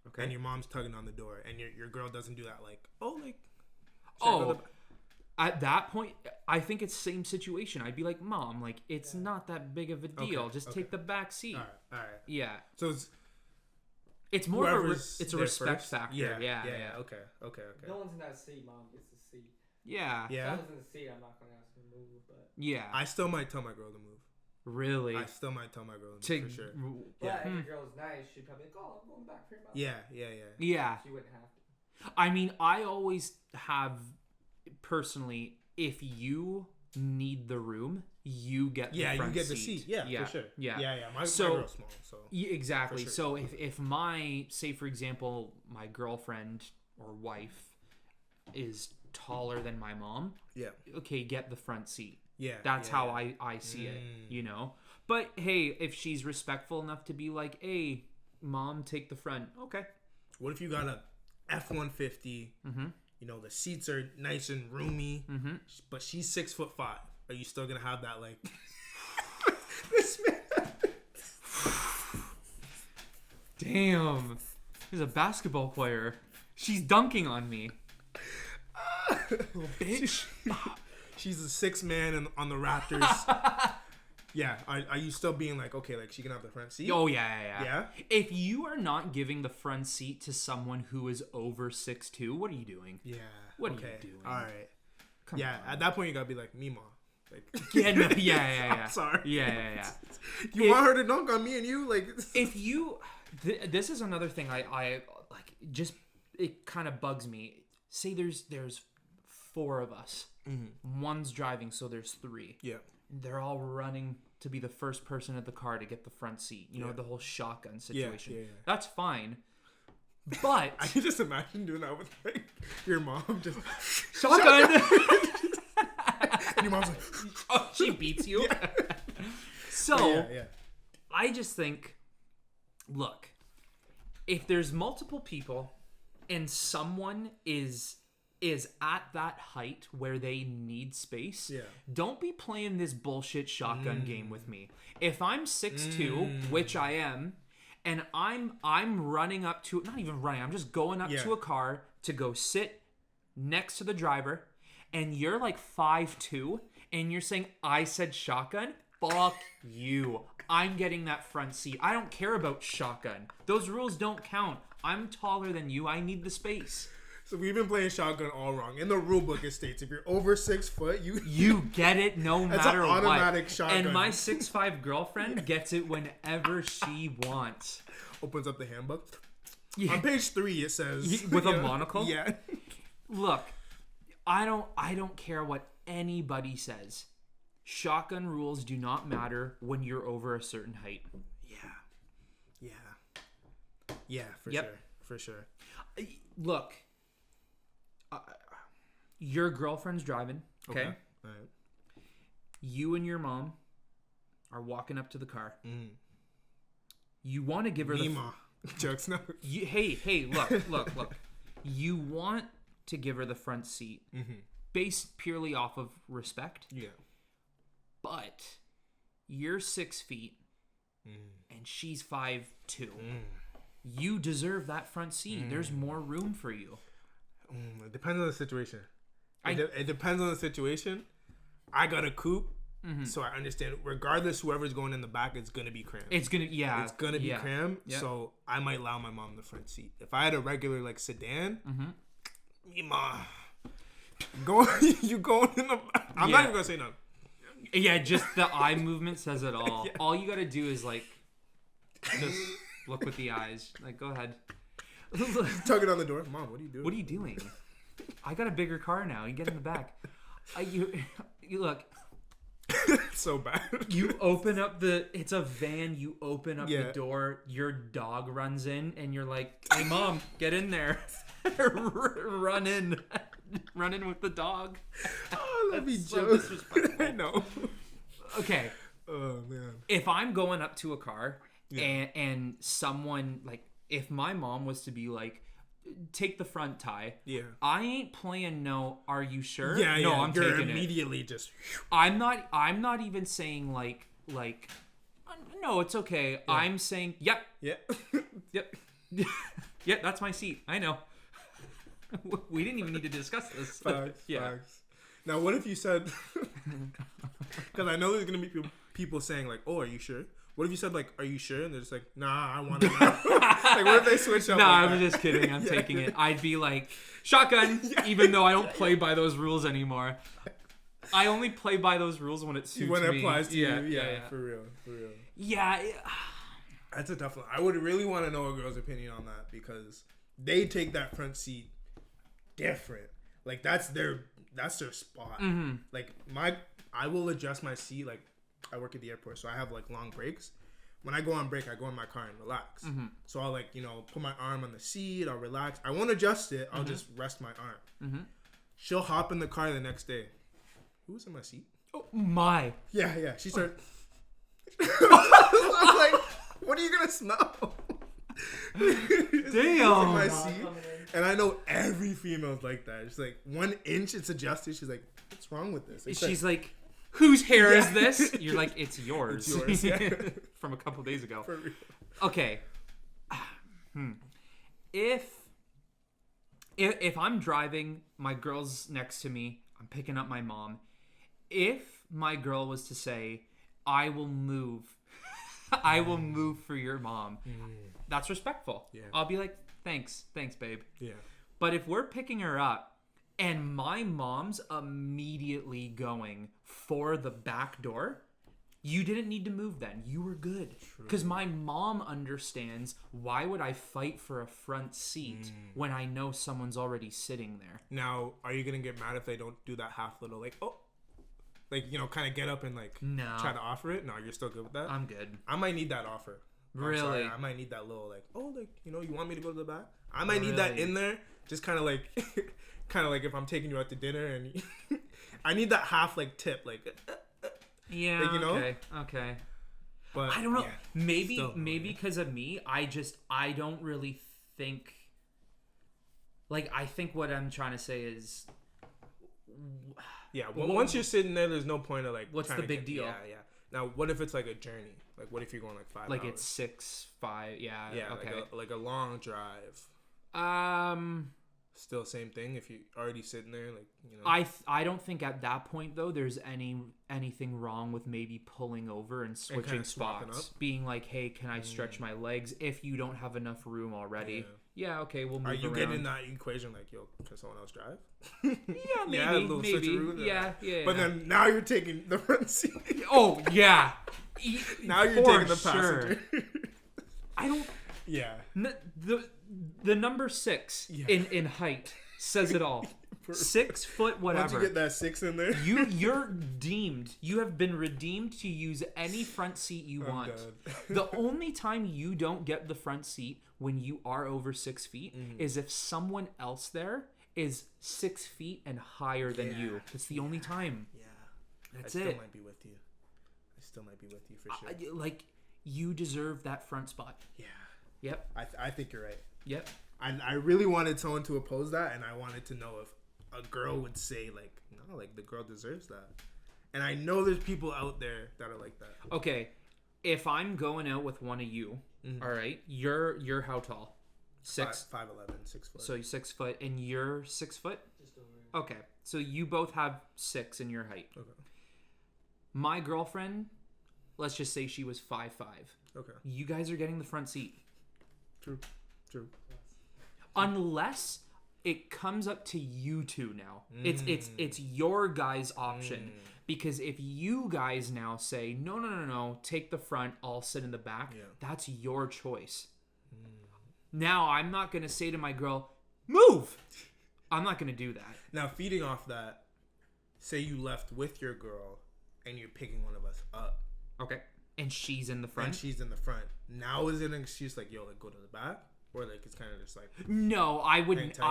B: Okay. And your mom's tugging on the door, and your girl doesn't do that.
A: At that point, I think it's same situation. I'd be like, Mom, like it's not that big of a deal. Just take the back seat.
B: All right.
A: Yeah.
B: So
A: it's more of a respect factor. Yeah.
B: Okay.
C: No one's in that seat. Mom gets the seat.
A: Yeah.
C: If I was in the seat, I'm not gonna ask her to move. But
A: yeah,
B: I still might tell my girl to move.
A: Really?
B: I still might tell my girl to move for sure.
C: Yeah. If the girl's nice, she'd probably like, "Oh, I'm going back for your mom."
A: Yeah.
C: She wouldn't have to.
A: I mean, I always have personally, if you need the room, you get the front
B: you get
A: seat.
B: the seat. Yeah, for sure.
A: Yeah.
B: My girl's small, so
A: exactly.
B: Sure.
A: So if my, say for example, my girlfriend or wife is taller than my mom, okay, get the front seat. That's how I see it, you know. But hey, if she's respectful enough to be like, hey, Mom, take the front. Okay.
B: What if you got a F-150? Mm-hmm. You know, the seats are nice and roomy, but she's 6'5". Are you still gonna have that like this man?
A: Damn, he's a basketball player. She's dunking on me. Little bitch.
B: She's the sixth man on the Raptors. Yeah, are you still being like, okay, like she can have the front seat?
A: Oh yeah. If you are not giving the front seat to someone who is over 6'2", what are you doing?
B: Yeah.
A: What are you doing?
B: All right. Come on. At that point you gotta be like, Mima. Like,
A: yeah.
B: I'm sorry.
A: Yeah.
B: You want her to dunk on me and you like?
A: If you, this is another thing I like. Just it kind of bugs me. Say there's 4 of us. Mm-hmm. One's driving, so there's 3.
B: Yeah.
A: They're all running to be the first person at the car to get the front seat. You know, the whole shotgun situation. Yeah. That's fine. But
B: I can just imagine doing that with like your mom, just
A: shotgun.
B: And your mom's like,
A: oh, she beats you.
B: Yeah.
A: So I just think, look, if there's multiple people and someone is at that height where they need space, don't be playing this bullshit shotgun game with me. If I'm 6'2", which I am, and I'm running up to, not even running, I'm just going up to a car to go sit next to the driver, and you're like 5'2", and you're saying I said shotgun, fuck you. I'm getting that front seat. I don't care about shotgun. Those rules don't count. I'm taller than you. I need the space.
B: So we've been playing shotgun all wrong. In the rule book, it states if you're over 6 foot,
A: you get it no matter
B: an automatic shotgun.
A: And my 6'5" girlfriend gets it whenever she wants.
B: Opens up the handbook. Yeah. On page 3, it says
A: with a monocle.
B: Yeah.
A: Look, I don't care what anybody says. Shotgun rules do not matter when you're over a certain height.
B: Yeah, for sure.
A: Look. Your girlfriend's driving, okay?
B: All right.
A: You and your mom are walking up to the car. You want to give her
B: Mima. Jokes no.
A: Hey, look. You want to give her the front seat based purely off of respect.
B: Yeah.
A: But you're 6 feet and she's 5'2". You deserve that front seat. There's more room for you.
B: It depends on the situation. It depends on the situation. I got a coupe, so I understand. Regardless, whoever's going in the back, it's gonna be crammed.
A: It's gonna be
B: crammed. Yeah. So I might allow my mom the front seat. If I had a regular like sedan, ma, you going in the? I'm not even gonna say no.
A: Yeah, just the eye movement says it all. All you gotta do is like just look with the eyes. Like, go ahead.
B: Tugging on the door. Mom, what are you doing?
A: What are you doing? I got a bigger car now. You get in the back. You look.
B: So bad.
A: You open up it's a van. You open up the door. Your dog runs in, and you're like, "Hey, Mom, get in there." Run in with the dog.
B: Oh, that'd be
A: so
B: disrespectful. I know.
A: Okay.
B: Oh man.
A: If I'm going up to a car and someone like, if my mom was to be like, take the front tie. Yeah. I ain't playing no. Are you sure?
B: Yeah.
A: No,
B: yeah.
A: I'm
B: You're
A: taking
B: immediately
A: it.
B: Just.
A: I'm not even saying like. No, it's okay. Yeah. I'm saying yep. Yep. Yep. That's my seat. I know. We didn't even need to discuss this.
B: Facts. Now, what if you said? Because I know there's gonna be people saying like, "Oh, are you sure?" What if you said like, "Are you sure?" And they're just like, "Nah, I want to know." Like, what if they switch up?
A: Nah, I'm just kidding. I'm taking it. I'd be like, shotgun, even though I don't play by those rules anymore. I only play by those rules when it suits me.
B: When it applies to you. Yeah, for real.
A: Yeah.
B: That's a tough one. I would really want to know a girl's opinion on that because they take that front seat different. Like that's their spot. Like I will adjust my seat. Like I work at the airport, so I have like long breaks. When I go on break, I go in my car and relax. So I'll like put my arm on the seat. I'll relax. I won't adjust it. I'll just rest my arm. She'll hop in the car the next day. Who's in my seat?
A: Oh my!
B: Yeah. She started. I'm like, what are you gonna smell?
A: Damn.
B: My seat. And I know every female's like that. It's like 1 inch, it's adjusted. She's like, what's wrong with this? It's
A: She's like, whose hair is this? You're like, it's yours.
B: It's yours.
A: From a couple days ago.
B: For real.
A: Okay. If I'm driving, my girl's next to me, I'm picking up my mom. If my girl was to say, I will move for your mom, that's respectful. Yeah. I'll be like, thanks, babe. Yeah. But if we're picking her up and my mom's immediately going for the back door, you didn't need to move then. You were good. Because my mom understands, why would I fight for a front seat when I know someone's already sitting there?
B: Now, are you going to get mad if they don't do that half little, like, oh, like, kind of get up and, like, try to offer it? No, you're still good with that?
A: I'm good.
B: I might need that offer.
A: Really?
B: Sorry, I might need that little, like, oh, like, you want me to go to the back? I might need that in there. Just kind of like if I'm taking you out to dinner and I need that half, like, tip, like,
A: yeah, like, okay. But I don't know. Yeah, maybe because of me, I don't really think. Like, I think what I'm trying to say is.
B: Yeah. Well, once you're sitting there, there's no point of like.
A: What's the big deal?
B: Yeah. Now, what if it's like a journey? Like, what if you're going like 5 hours?
A: Like it's 6, 5. Yeah.
B: Yeah. Okay. Like a long drive. Still same thing if you're already sitting there, like,
A: I don't think at that point though there's anything wrong with maybe pulling over and switching spots, being like, hey, can I stretch my legs if you don't have enough room already? Yeah, okay, we'll move around. Are you
B: getting that equation like, yo, can someone else drive?
A: Yeah, maybe. Yeah.
B: But then now you're taking the front seat.
A: Oh yeah.
B: Now you're taking the passenger.
A: I don't.
B: Yeah.
A: The number 6 in height says it all. 6 foot, whatever.
B: Once you get that 6 in there,
A: you're deemed. You have been redeemed to use any front seat you want. The only time you don't get the front seat when you are over 6 feet is if someone else there is 6 feet and higher than you. It's the only time.
B: Yeah,
A: that's it.
B: I still might be with you for sure.
A: Like, you deserve that front spot.
B: Yeah.
A: Yep.
B: I think you're right.
A: Yep.
B: I really wanted someone to oppose that, and I wanted to know if a girl would say like, no, like the girl deserves that. And I know there's people out there that are like that.
A: Okay, if I'm going out with one of you, all right, you're how tall? 6'11",
B: 6 foot.
A: So you're 6 foot, and you're 6 foot.
C: Just over.
A: Okay, so you both have 6 in your height.
B: Okay.
A: My girlfriend, let's just say she was 5'5".
B: Okay.
A: You guys are getting the front seat.
B: True.
A: Unless it comes up to you two now. It's your guys' option. Because if you guys now say, no, take the front, I'll sit in the back, that's your choice. Now, I'm not going to say to my girl, move! I'm not going to do that.
B: Now, feeding off that, say you left with your girl and you're picking one of us up.
A: Okay. And she's in the front?
B: Now is it an excuse like, yo, like go to the back? Or like it's kind of just like...
A: No, I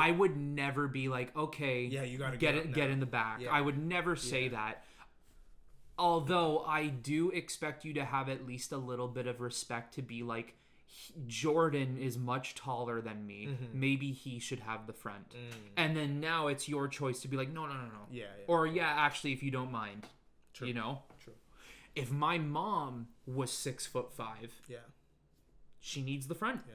A: would never be like, okay,
B: yeah, you gotta
A: get in the back.
B: Yeah.
A: I would never say that. Although I do expect you to have at least a little bit of respect to be like, Jordan is much taller than me. Maybe he should have the front. And then now it's your choice to be like, no.
B: Yeah.
A: Or actually, if you don't mind.
B: True.
A: You know?
B: True.
A: If my mom was 6'5", she needs the front.
B: Yeah.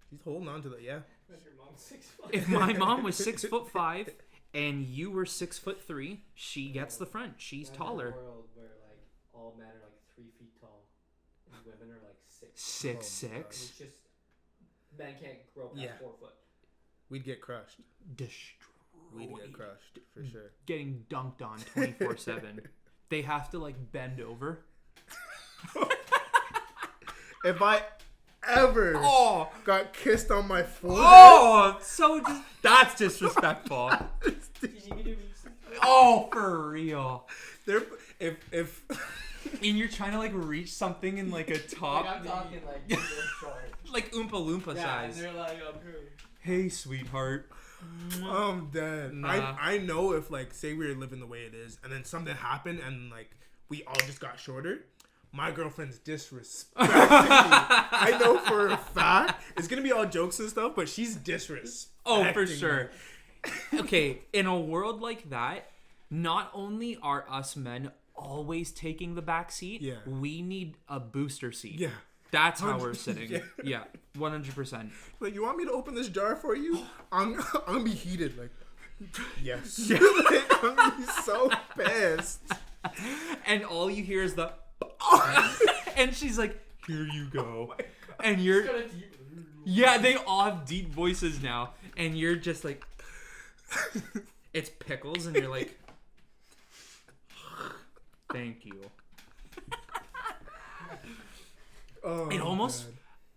B: He's holding on to that, yeah.
C: Your mom's 6'5".
A: If my mom was 6'5" and you were 6'3", she gets the front. She's taller.
C: In a world where like all men are like 3 feet tall and women are like 6.
A: 6'6".
C: It's just men can't grow past 4 foot.
B: We'd get crushed.
A: Destroyed.
B: We'd get crushed for sure.
A: Getting dunked on 24/7. They have to like bend over.
B: If I ever got kissed on my forehead,
A: that's disrespectful. For real.
B: If
A: and you're trying to like reach something in like a top,
C: like I'm talking like short.
A: like Oompa Loompa size.
C: And they're like up here.
A: Hey, sweetheart.
B: I'm dead.
A: Nah.
B: I know if like say we were living the way it is, and then something happened, and like we all just got shorter. My girlfriend's disrespecting me. I know for a fact it's gonna be all jokes and stuff, but she's disrespecting.
A: Oh, for sure. Okay, in a world like that, not only are us men always taking the back seat, we need a booster seat.
B: Yeah.
A: That's how we're sitting. Yeah, 100%.
B: Like, you want me to open this jar for you? I'm gonna be heated. Like, yes. Like, I'm gonna be so pissed.
A: And all you hear is the... and she's like, here you go. And you're... Yeah, they all have deep voices now. And you're just like... It's pickles, and you're like... Thank you. It almost...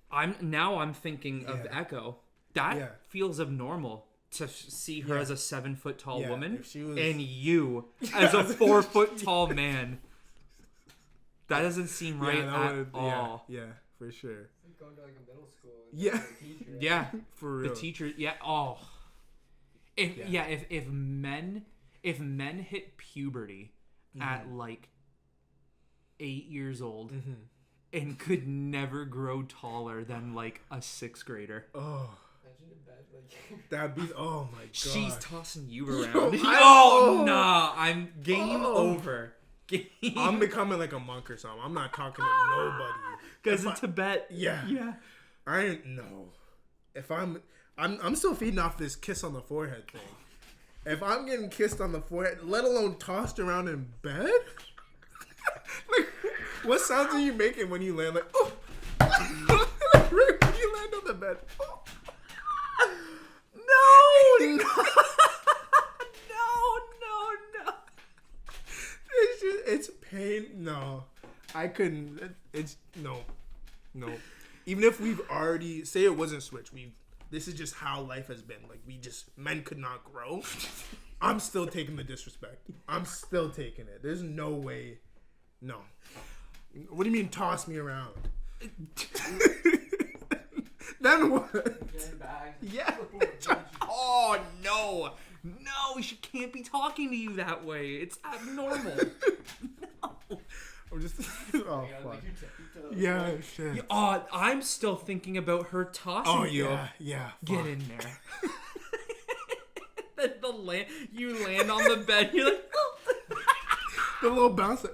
A: God. I'm thinking of Echo. That feels abnormal to see her as a 7 foot tall woman, and you as a 4 foot tall man. That doesn't seem right at all.
B: Yeah, for sure.
C: Like going to like a middle school.
B: Yeah.
C: Teacher,
A: Yeah,
B: for real.
A: The teacher. Yeah. Oh. If men hit puberty at like 8 years old. And could never grow taller than like a 6th grader.
B: Oh.
C: Imagine in bed, like...
B: That'd be... Oh my god.
A: She's tossing you around. I'm game over.
B: I'm becoming like a monk or something. I'm not talking to nobody.
A: Because in Tibet.
B: Yeah. I ain't... No. If I'm still feeding off this kiss on the forehead thing. If I'm getting kissed on the forehead, let alone tossed around in bed... Like, what sounds are you making when you land? Like, oh, right when you land on the bed. Oh. No. It's pain. No, I couldn't. It's no. Even if we've already say it wasn't switched, this is just how life has been. Like men could not grow. I'm still taking the disrespect. I'm still taking it. There's no way. No. What do you mean toss me around? Then what? Yeah.
A: Oh, no. No, she can't be talking to you that way. It's abnormal. No.
B: I'm just. Oh
C: Yeah,
B: fuck.
C: like your tippy toes.
B: Yeah, shit.
A: Oh, I'm still thinking about her tossing
B: Oh
A: you.
B: yeah.
A: Get
B: Fuck.
A: in there. You land on the bed. You're like,
B: The little bounce.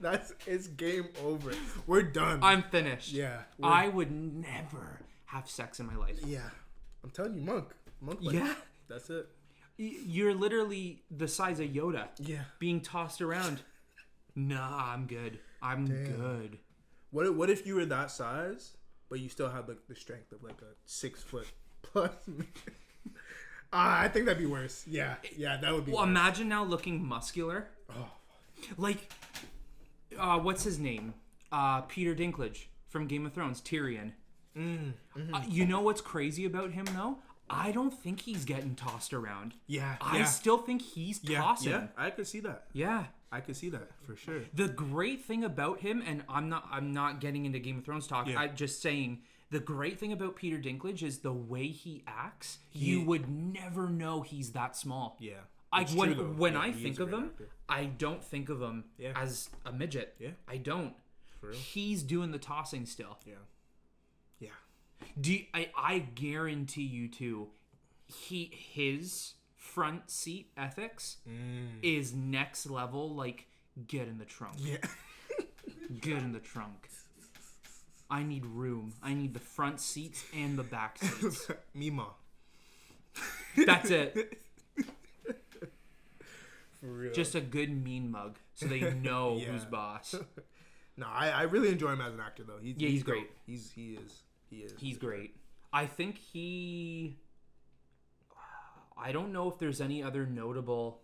B: Like, it's game over. We're done.
A: I'm finished.
B: Yeah.
A: I would never have sex in my life.
B: Yeah. I'm telling you, monk. Like,
A: Yeah.
B: that's it.
A: You're literally the size of Yoda.
B: Yeah.
A: Being tossed around. Nah, I'm good. I'm good.
B: What if you were that size, but you still had like the strength of like a 6 foot plus? I think that'd be worse. Yeah, that would be.
A: Well,
B: worse.
A: imagine now looking muscular.
B: Oh.
A: Like, what's his name? Peter Dinklage from Game of Thrones, Tyrion. You know what's crazy about him though? I don't think he's getting tossed around.
B: Yeah.
A: I still think he's tossing.
B: Yeah, I could see that.
A: Yeah.
B: I could see that for sure.
A: The great thing about him, and I'm not getting into Game of Thrones talk.
B: Yeah.
A: I'm just saying the great thing about Peter Dinklage is the way he acts. You would never know he's that small.
B: Yeah.
A: When
B: Yeah,
A: I
B: he
A: think
B: is a
A: of
B: great
A: him,
B: actor.
A: I don't think of him
B: Yeah.
A: as a midget.
B: Yeah.
A: I don't.
B: For real.
A: He's doing the tossing still.
B: Yeah.
A: I guarantee you too. His front seat ethics is next level. Like, get in the trunk.
B: Yeah.
A: Get in the trunk. I need room. I need the front seats and the back seats.
B: Mima.
A: That's it.
B: For real.
A: Just a good mean mug, so they know who's boss.
B: No, I really enjoy him as an actor though. He's
A: great.
B: dope. He is.
A: He's great. I think I don't know if there's any other notable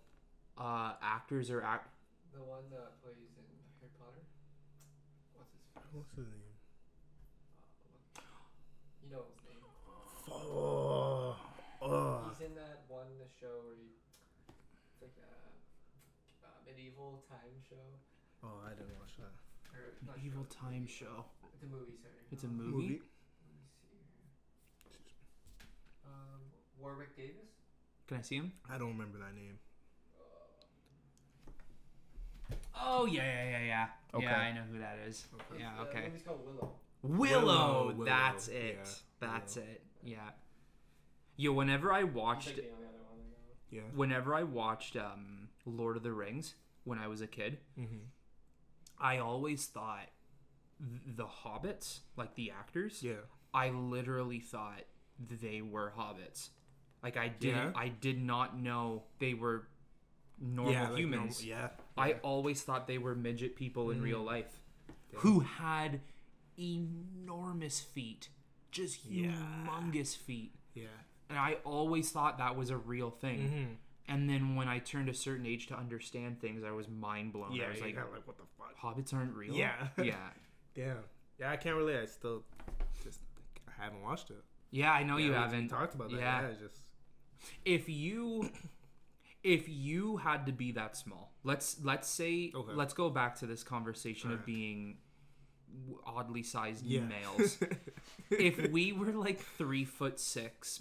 A: actors or
C: The one that plays in Harry Potter. What's his face?
B: What's his name?
C: You know his name.
B: Oh.
C: He's in that one show where it's like a medieval time show.
B: Oh, I didn't watch that.
C: Or, not
A: Evil
C: show,
A: Time
C: movie.
A: show.
C: It's a movie, sorry.
A: It's a movie.
C: Let me see here. Warwick Davis?
A: Can I see him?
B: I don't remember that name.
A: Oh yeah.
B: Okay.
A: Yeah, I know who that is. Yeah,
C: The
A: okay.
C: movie's called Willow.
A: Willow. That's
B: Willow.
A: it.
B: Yeah,
A: That's
B: Willow.
A: it. Yeah. Yo, whenever I
C: He's
A: watched
C: like the only other one I know.
B: Yeah.
A: whenever I watched Lord of the Rings when I was a kid, I always thought the Hobbits, like the actors,
B: Yeah.
A: I literally thought they were hobbits. Like I did not know they were normal humans. I always thought they were midget people in real life who had enormous feet, just humongous feet.
B: Yeah.
A: And I always thought that was a real thing. And then when I turned a certain age to understand things, I was mind blown.
B: Yeah.
A: I was like,
B: what the fuck?
A: hobbits aren't real?
B: Yeah.
A: Yeah.
B: Damn. Yeah, I can't relate. I still just I haven't watched it.
A: Yeah, I know you
B: we
A: haven't.
B: talked about that.
A: Yeah.
B: Yeah, just
A: If you had to be that small, let's say let's go back to this conversation of being oddly sized males. If we were like 3'6",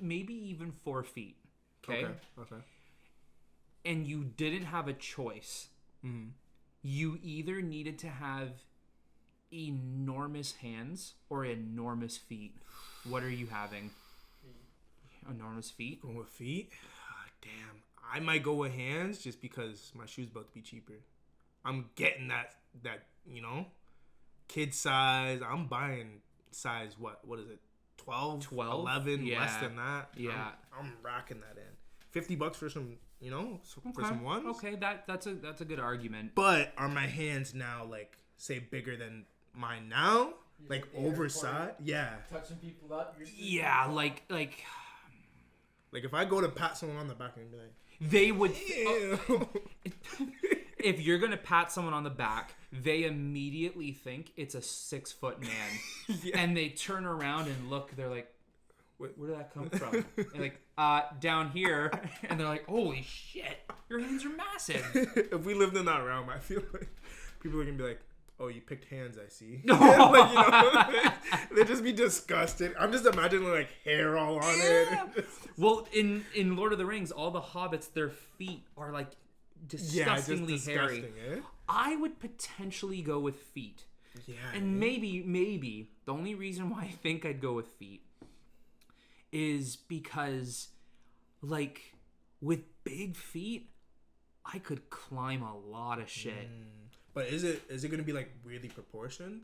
A: maybe even 4 feet, okay, and you didn't have a choice, you either needed to have enormous hands or enormous feet. What are you having? Enormous feet?
B: Going with feet? Damn. I might go with hands just because my shoe's about to be cheaper. I'm getting that kid size. I'm buying size, what is it? 12, 11, less than that.
A: Yeah.
B: I'm racking that in. $50 for some, for some ones.
A: Okay, that's a good argument.
B: But are my hands now, like, say, bigger than mine now? Like oversized? Yeah.
C: Touching people up.
A: Yeah, like
B: if I go to pat someone on the back and be like,
A: they would.
B: ew.
A: If you're gonna pat someone on the back, they immediately think it's a 6-foot man, and they turn around and look. They're like, where did that come from? And like, down here, and they're like, holy shit, your hands are massive.
B: If we lived in that realm, I feel like people are gonna be like, oh, you picked hands, I see. They'd just be disgusted. I'm just imagining like hair all on it.
A: Well, in Lord of the Rings, all the hobbits, their feet are like disgustingly hairy.
B: Disgusting, eh?
A: I would potentially go with feet.
B: Yeah.
A: And maybe the only reason why I think I'd go with feet is because, like, with big feet, I could climb a lot of shit.
B: But is it gonna be like weirdly proportioned?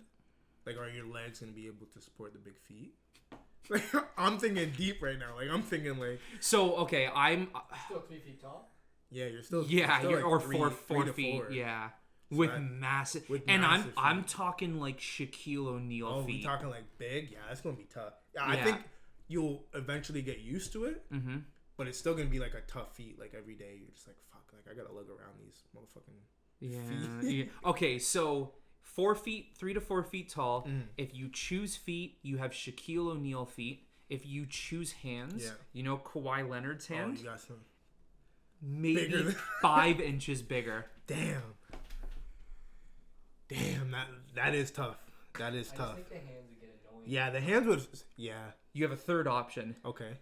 B: Like, are your legs gonna be able to support the big feet? Like, I'm thinking deep right now. Like, I'm thinking like.
A: So okay, I'm
C: still 3 feet tall.
B: Yeah, you're still.
A: Yeah,
B: you're
A: or
B: like
A: 4 feet.
B: 4.
A: Yeah,
B: So
A: with massive. And
B: massive
A: I'm
B: feet.
A: talking like Shaquille O'Neal feet.
B: We talking like big? Yeah, that's gonna be tough. Yeah, I think you'll eventually get used to it.
A: Mm-hmm.
B: But it's still gonna be like a tough feat. Like every day, you're just like, fuck. Like I gotta look around these motherfucking feet.
A: Yeah. Okay, so 4 feet, 3 to 4 feet tall. If you choose feet, you have Shaquille O'Neal feet. If you choose hands, you know Kawhi Leonard's hand.
B: Oh, you got some.
A: Maybe 5 inches bigger.
B: Damn, that is tough. That is tough.
C: I think the hands would get annoying.
B: Yeah, the hands would. Yeah.
A: You have a third option.
B: Okay.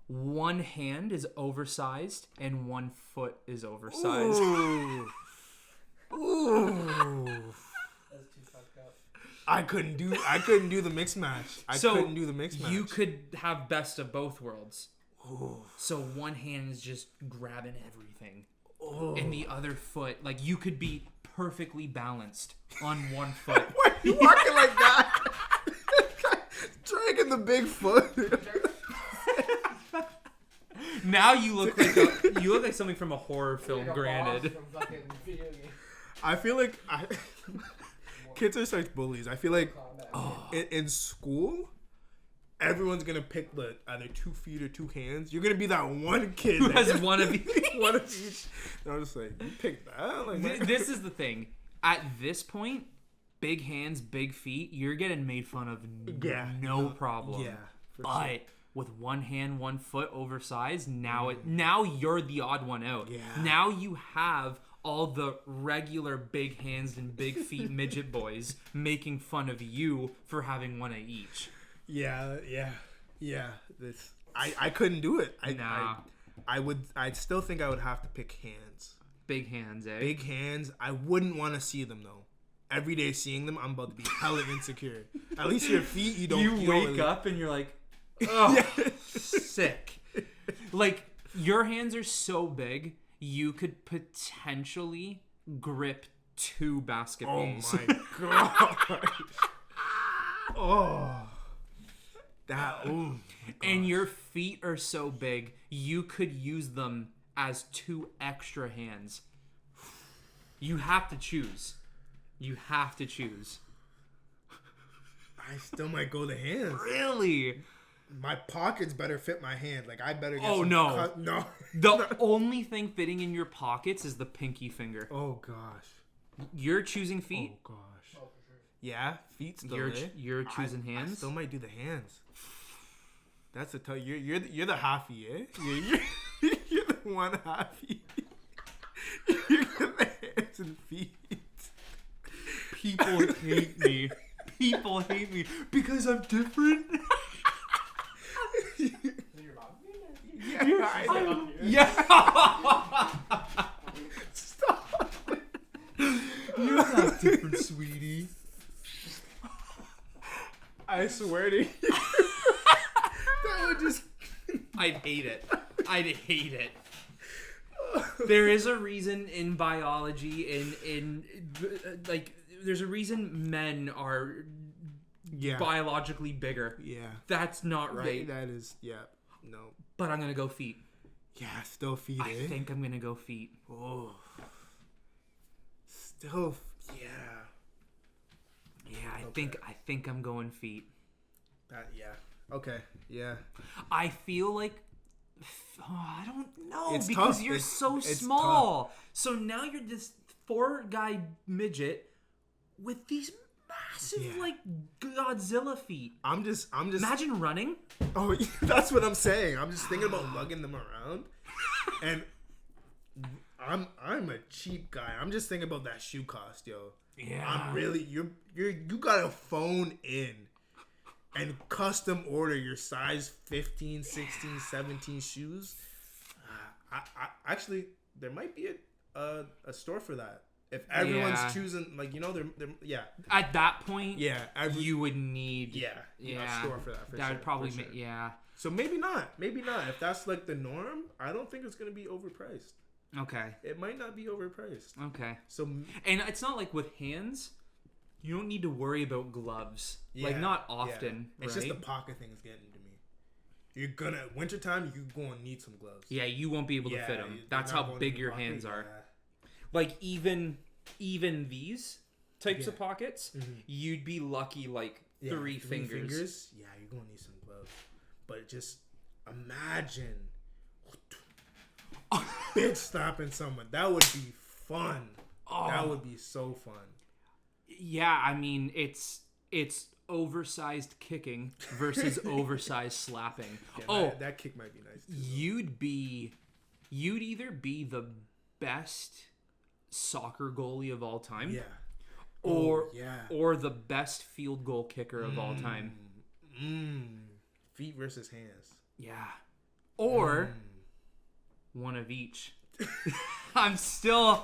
A: One hand is oversized and 1 foot is oversized.
B: Ooh. Ooh.
C: That's too fucked up.
B: I couldn't do the mix match. Couldn't do the mix match.
A: You could have best of both worlds.
B: Ooh.
A: So one hand is just grabbing everything.
B: Ooh.
A: And the other foot, like you could be perfectly balanced on 1 foot.
B: Why are you walking like that? Dragging the big foot.
A: Now you look like something from a horror film.
C: Like
A: granted,
C: from fucking video game.
B: I feel like kids are such bullies. I feel like in school, everyone's gonna pick either 2 feet or 2 hands. You're gonna be that one kid
A: who has one of each.
B: one of each. And I'm just like, you pick that. Like,
A: this is the thing. At this point, big hands, big feet. You're getting made fun of. No problem.
B: Yeah,
A: but. Sure. With 1 hand, 1 foot, oversized. Now you're the odd one out.
B: Yeah.
A: Now you have all the regular big hands and big feet midget boys making fun of you for having 1 of each.
B: Yeah. I couldn't do it. I'd still think I would have to pick hands.
A: Big hands, eh?
B: Big hands. I wouldn't want to see them though. Every day seeing them, I'm about to be hella insecure. At least your feet, you don't.
A: You wake up and you're like. Oh, sick. Like, your hands are so big, you could potentially grip 2 basketballs.
B: Oh my god. Oh. That. Oh.
A: And your feet are so big, you could use them as 2 extra hands. You have to choose. I
B: still might go the hands.
A: Really?
B: My pockets better fit my hand. Like, I better get
A: no.
B: No.
A: The only thing fitting in your pockets is the pinky finger.
B: Oh, gosh.
A: You're choosing feet?
B: Oh, gosh. Oh, for sure. Yeah, feet still,
A: You're choosing hands?
B: I still might do the hands. That's a tough... You're the halfie, eh? You're the one halfie. You're the hands and feet.
A: People hate me. People hate me because I'm different. Yeah.
B: Stop.
A: You're not different, sweetie.
B: I swear to you. That would just...
A: I'd hate it. There is a reason in biology, in like, there's a reason men are biologically bigger.
B: Yeah.
A: That's not right.
B: That is, no.
A: But I'm going to go feet.
B: Yeah, still feet,
A: I think I'm going to go feet.
B: Oh. Still,
A: yeah. Yeah, I think I'm going feet.
B: Okay, yeah.
A: I feel like I don't know
B: it's
A: because
B: tough.
A: you're so small. Tough. So now you're this 4-guy midget with these massive like Godzilla feet. I'm just imagine running.
B: Oh, that's what I'm saying. I'm just thinking about lugging them around, and I'm a cheap guy. I'm just thinking about that shoe cost, yo.
A: Yeah.
B: I'm really you got to phone in and custom order your size 15, 16, 17 shoes. I actually there might be a store for that. If everyone's choosing, like, you know, they're
A: At that point,
B: you
A: would need
B: a store for that.
A: That would probably make
B: So maybe not. If that's like the norm, I don't think it's gonna be overpriced.
A: Okay.
B: It might not be overpriced.
A: Okay.
B: So
A: and it's not like with hands, you don't need to worry about gloves. Like not often.
B: It's
A: right?
B: just the pocket thing is getting to me. You're gonna wintertime. You're gonna need some gloves.
A: Yeah, you won't be able to fit them. That's how big your hands are. Like even these types of pockets, you'd be lucky like 3 fingers.
B: Yeah, you're gonna need some gloves. But just imagine bitch slapping someone. That would be fun. That would be so fun.
A: Yeah, I mean it's oversized kicking versus oversized slapping. Yeah,
B: that kick might be nice too.
A: You'd either be the best soccer goalie of all time, or the best field goal kicker of all time.
B: Feet versus hands.
A: Yeah, or one of each. I'm still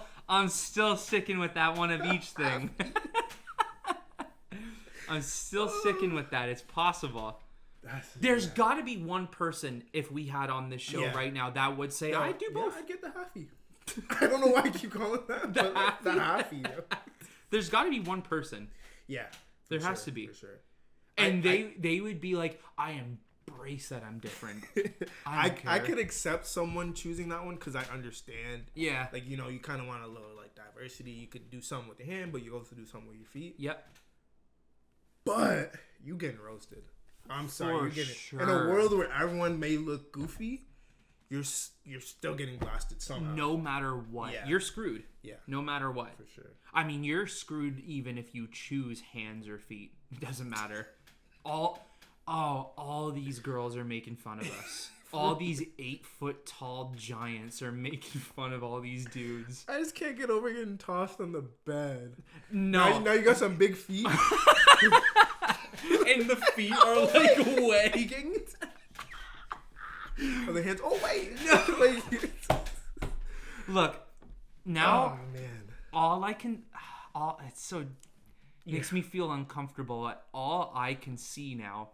A: sticking with that one of each thing. I'm still sticking with that. It's possible. There's got to be one person, if we had on this show right now, that would say, I do both.
B: Yeah, I get the halfie. I don't know why I keep calling that. The halfie.
A: There's got to be one person.
B: Yeah.
A: There has to be.
B: For sure.
A: And they would be like, I embrace that I'm different. I
B: could accept someone choosing that one because I understand.
A: Yeah.
B: Like, you know, you kind of want a little, like, diversity. You could do something with your hand, but you also do something with your feet.
A: Yep.
B: But you getting roasted. I'm sorry.
A: For
B: you're getting
A: sure.
B: In a world where everyone may look goofy, you're still getting blasted somehow.
A: No matter what. Yeah. You're screwed. Yeah. No matter what.
B: For sure.
A: I mean, you're screwed even if you choose hands or feet. It doesn't matter. All these girls are making fun of us. All these 8-foot tall giants are making fun of all these dudes.
B: I just can't get over getting tossed on the bed.
A: No.
B: Now you got some big feet.
A: And the feet are like wagging.
B: Or the hands. Oh wait. No.
A: Look. Now.
B: Oh man.
A: It's so. Makes me feel uncomfortable. All I can see now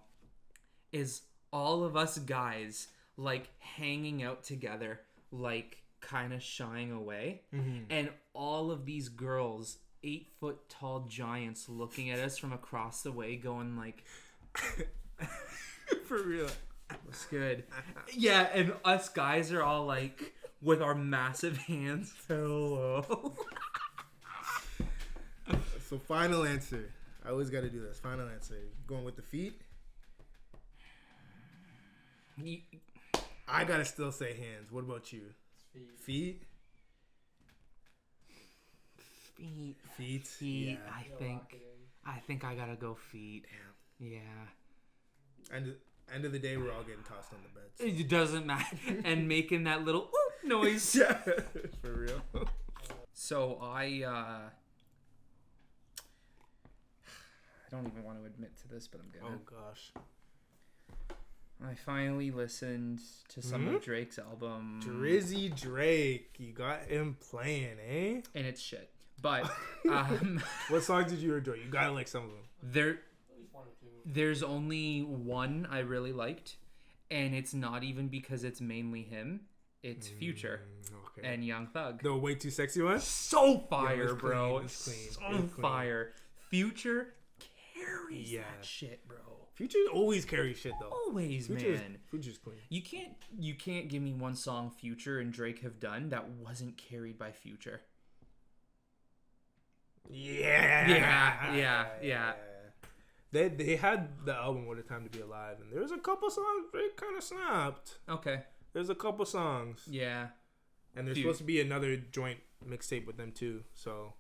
A: is all of us guys like hanging out together, like kind of shying away, and all of these girls, 8-foot tall giants, looking at us from across the way, going like,
B: "For real,
A: what's good?" Yeah, and us guys are all like with our massive hands. Hello.
B: So final answer. I always got to do this. Final answer. Going with the feet. I gotta still say hands. What about you? Feet. Feet.
A: Yeah. I think I gotta go feet. Damn. Yeah.
B: End of the day, we're all getting tossed on the bed. So.
A: It doesn't matter. And making that little oop noise.
B: Yeah. For real.
A: So I don't even want to admit to this, but I'm gonna.
B: Oh gosh.
A: I finally listened to some of Drake's album.
B: Drizzy Drake. You got him playing, eh?
A: And it's shit. But
B: what songs did you enjoy? You gotta like some of them.
A: There's only one I really liked, and it's not even because it's mainly him. It's Future and Young Thug.
B: The Way Too Sexy one?
A: So fire, bro. So fire. Future carries that shit, bro.
B: Future always carries shit though.
A: Always, man.
B: Future's clean.
A: You can't give me one song Future and Drake have done that wasn't carried by Future. Yeah.
B: They had the album What a Time to Be Alive, and there was a couple songs Drake kind of snapped.
A: Okay.
B: There's a couple songs.
A: Yeah.
B: And there's supposed to be another joint mixtape with them too. So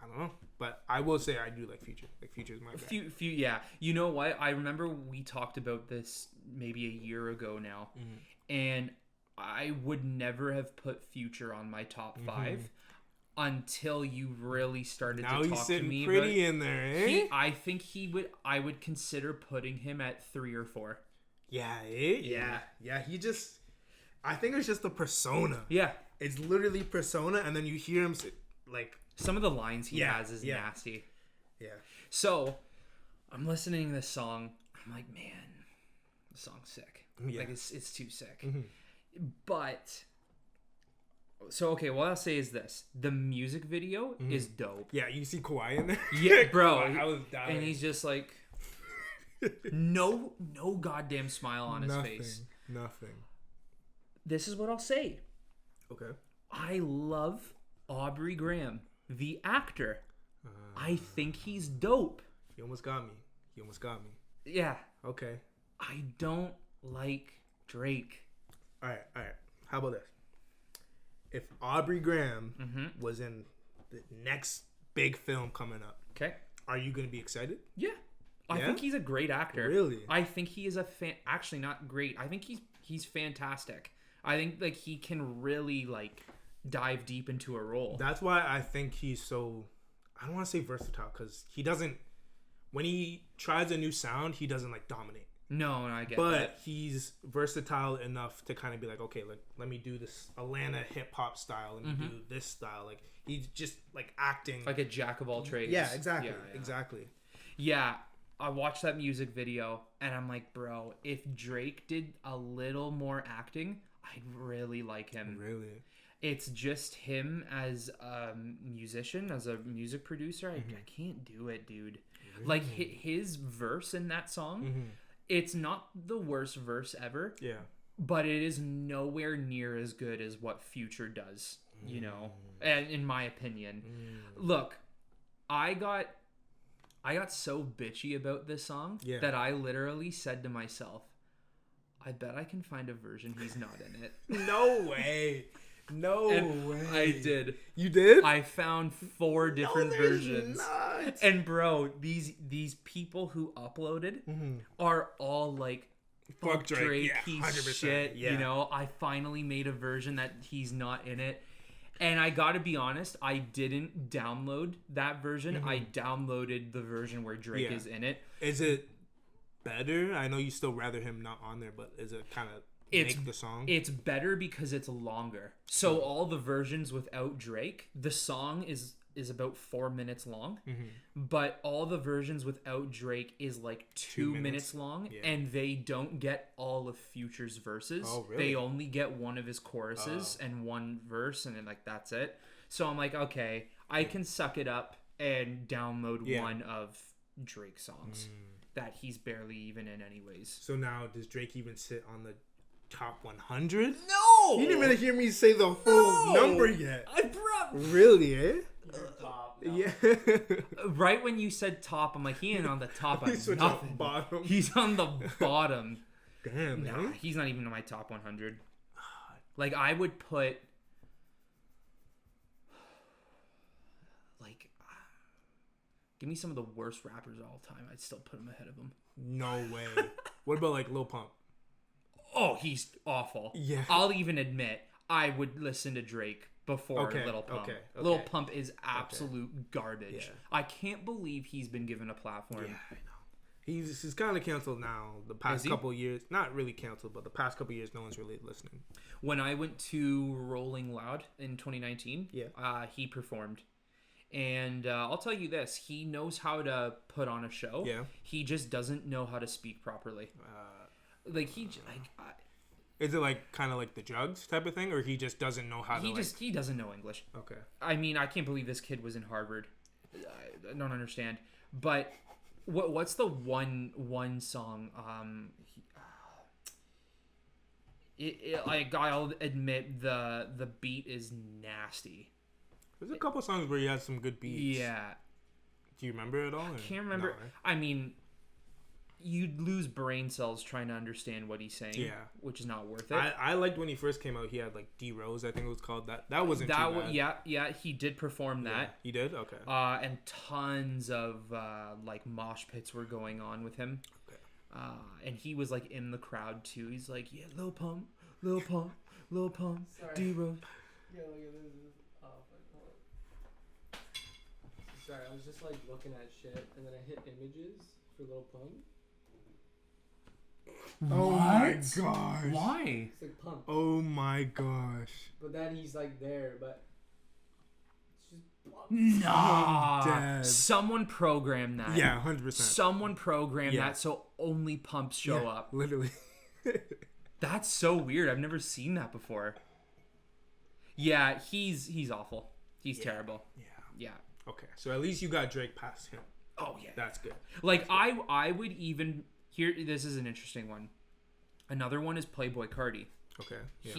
B: I don't know, but I will say I do like Future. Like Future's my guy.
A: Yeah. You know what? I remember we talked about this maybe a year ago now, and I would never have put Future on my top 5 until you really started to talk to me. Now he's sitting
B: pretty in there, eh?
A: I would consider putting him at 3 or 4.
B: Yeah, eh? Yeah. He just. I think it's just the persona.
A: Yeah.
B: It's literally persona, and then you hear him like
A: some of the lines he has is nasty.
B: Yeah.
A: So I'm listening to this song. I'm like, man, the song's sick. Yeah. Like it's too sick. Mm-hmm. But so okay, what I'll say is this: the music video is dope.
B: Yeah, you see Kawhi in there.
A: Yeah, bro.
B: I was dying,
A: and he's just like, no goddamn smile on his face.
B: Nothing.
A: This is what I'll say.
B: Okay.
A: I love Aubrey Graham, the actor. I think he's dope.
B: He almost got me.
A: Yeah.
B: Okay.
A: I don't like Drake.
B: All right. How about this? If Aubrey Graham was in the next big film coming up,
A: okay,
B: are you going to be excited?
A: Yeah. I think he's a great actor.
B: Really?
A: I think he is actually not great. I think he's fantastic. I think like he can really like dive deep into a role.
B: That's why I think he's so, I don't want to say versatile, because he doesn't, when he tries a new sound, he doesn't like dominate.
A: No, I get
B: but
A: that. But
B: he's versatile enough to kind of be like, okay, like let me do this Atlanta hip hop style, let me do this style. Like he's just like acting
A: like a jack of all trades.
B: Yeah, exactly. Exactly.
A: Yeah. I watched that music video and I'm like, bro, if Drake did a little more acting, I'd really like him.
B: Really?
A: It's just him as a musician, as a music producer. I can't do it, dude. Really? Like his verse in that song, it's not the worst verse ever. Yeah. But it is nowhere near as good as what Future does, you know, and in my opinion. Look, I got so bitchy about this song that I literally said to myself, I bet I can find a version he's not in it.
B: No way. No way.
A: I did.
B: You did?
A: I found 4 different versions. Not. And bro, these people who uploaded are all like, fuck Drake, he's 100%. Shit. Yeah. You know, I finally made a version that he's not in it. And I gotta be honest, I didn't download that version. I downloaded the version where Drake is in it.
B: Is it better? I know you still rather him not on there, but is it kind of make the song?
A: It's better because it's longer. So all the versions without Drake, the song is about 4 minutes long, but all the versions without Drake is like 2 minutes long, and they don't get all of Future's verses. Oh, really? They only get one of his choruses and one verse, and then like that's it. So I'm like, okay, I can suck it up and download one of Drake's songs that he's barely even in anyways.
B: So now does Drake even sit on the top 100?
A: No!
B: You didn't even hear me say the full number yet. Really, eh?
C: Top,
B: no. Yeah.
A: Right when you said top, I'm like, he ain't on the top of nothing.
B: Bottom.
A: He's on the bottom.
B: Damn, man.
A: He's not even in my top 100. Like, I would put like give me some of the worst rappers of all time. I'd still put him ahead of him.
B: No way. What about like Lil Pump?
A: Oh, he's awful. Yeah. I'll even admit I would listen to Drake before Lil Pump. Okay. Lil Pump is absolute garbage. Yeah. I can't believe he's been given a platform.
B: Yeah, I know. He's kind of canceled now. The past couple years, not really canceled, but the past couple years, no one's really listening.
A: When I went to Rolling Loud in 2019, he performed. And I'll tell you this, he knows how to put on a show. Yeah. He just doesn't know how to speak properly.
B: Is it like kind of like the Jugs type of thing, or he just doesn't know how to?
A: He doesn't know English.
B: Okay.
A: I mean, I can't believe this kid was in Harvard. I don't understand. But what's the one song? I'll admit the beat is nasty.
B: There's a couple songs where he has some good beats.
A: Yeah.
B: Do you remember it all?
A: I can't remember. No, right? I mean, you'd lose brain cells trying to understand what he's saying. Yeah. Which is not worth it.
B: I liked when he first came out. He had like D Rose, I think it was called. That wasn't too bad.
A: Yeah. He did perform that.
B: Yeah, he did? Okay.
A: And tons of like mosh pits were going on with him. Okay. And he was like in the crowd too. He's like, yeah, Lil Pump, D Rose.
C: Yeah, look at this. Sorry, I was just like looking at shit, and then I hit images for Lil Pump.
B: Oh my gosh.
A: Why?
C: It's like pump.
B: Oh my gosh.
C: But then he's like there, but it's just pump.
A: Nah.
B: Dead.
A: Someone programmed that.
B: Yeah, 100%.
A: Someone programmed that so only pumps show up.
B: Literally.
A: That's so weird. I've never seen that before. Yeah, he's awful. He's terrible. Yeah.
B: Okay, so at least you got Drake past him.
A: Oh yeah.
B: That's good.
A: Like I would even here. This is an interesting one. Another one is Playboy Carti.
B: Okay. Yeah.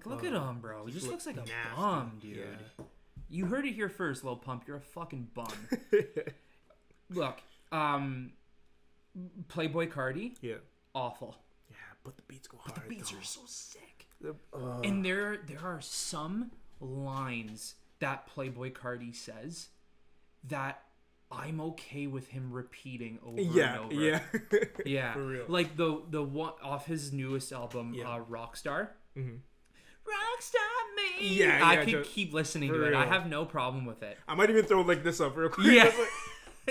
A: Look at him, bro. He just looks like a
B: nasty.
A: bum, dude.
B: Yeah.
A: You heard it here first, Lil Pump. You're a fucking bum. Look, Playboy Carti.
B: Yeah.
A: Awful.
B: Yeah, but the beats go
A: But
B: hard.
A: the beats
B: though.
A: are so sick. And there are some lines that Playboy Carti says that I'm okay with him repeating over and over.
B: Yeah.
A: Yeah.
B: For real.
A: Like the one off his newest album, Rockstar.
B: Mm-hmm.
A: Rockstar me.
B: Yeah,
A: I
B: yeah,
A: could
B: just-
A: keep listening
B: for
A: to it. I
B: real.
A: have no problem with it.
B: I might even throw like this up real quick.
A: Yeah.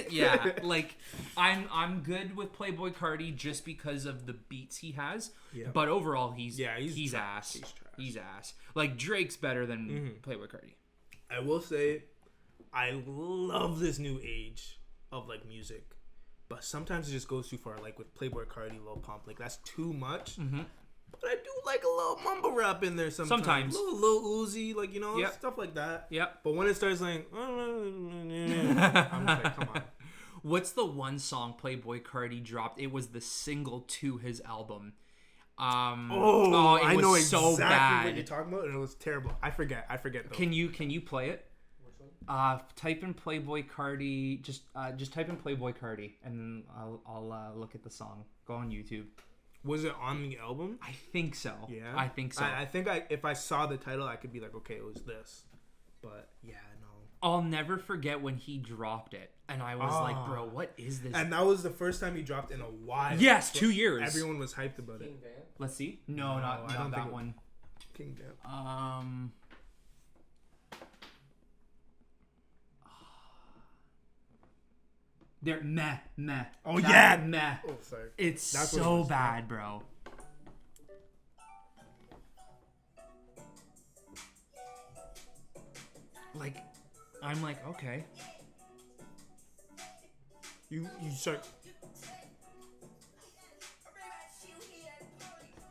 A: Yeah, like I'm good with Playboy Carti just because of the beats he has.
B: Yeah.
A: But overall, he's
B: trash.
A: ass.
B: He's trash.
A: He's ass. Like Drake's better than Playboy Carti.
B: I will say, I love this new age of like music, but sometimes it just goes too far. Like with Playboy Carti, Lil Pump, like that's too much.
A: Mm-hmm.
B: But I do like a little mumble rap in there sometimes. Little Uzi, like stuff like that.
A: Yep.
B: But when it starts like, I'm just like, come on.
A: What's the one song Playboy Carti dropped? It was the single to his album. It
B: I
A: was
B: know
A: so
B: exactly
A: bad.
B: what you're talking about, and it was terrible. I forget though.
A: Can you play it?
C: Which one?
A: Type in Playboy Carti. Just type in Playboy Carti, and then I'll look at the song. Go on YouTube.
B: Was it on the album?
A: I think so.
B: Yeah,
A: I think so.
B: I think if I saw the title, I could be like, okay, it was this. But yeah, no.
A: I'll never forget when he dropped it, and I was like, bro, what is this?
B: And that was the first time he dropped in a while.
A: Yes,
B: So
A: 2 years.
B: Everyone was hyped about it.
C: King Van?
A: Let's see. No, not
B: I don't
A: that
B: think
A: one.
B: King Vamp.
A: They're meh.
B: Oh,
A: That's
B: yeah.
A: meh.
B: Oh, sorry.
A: It's
B: That's what it
A: so
B: was.
A: bad, bro. Like, I'm like, okay.
B: You start.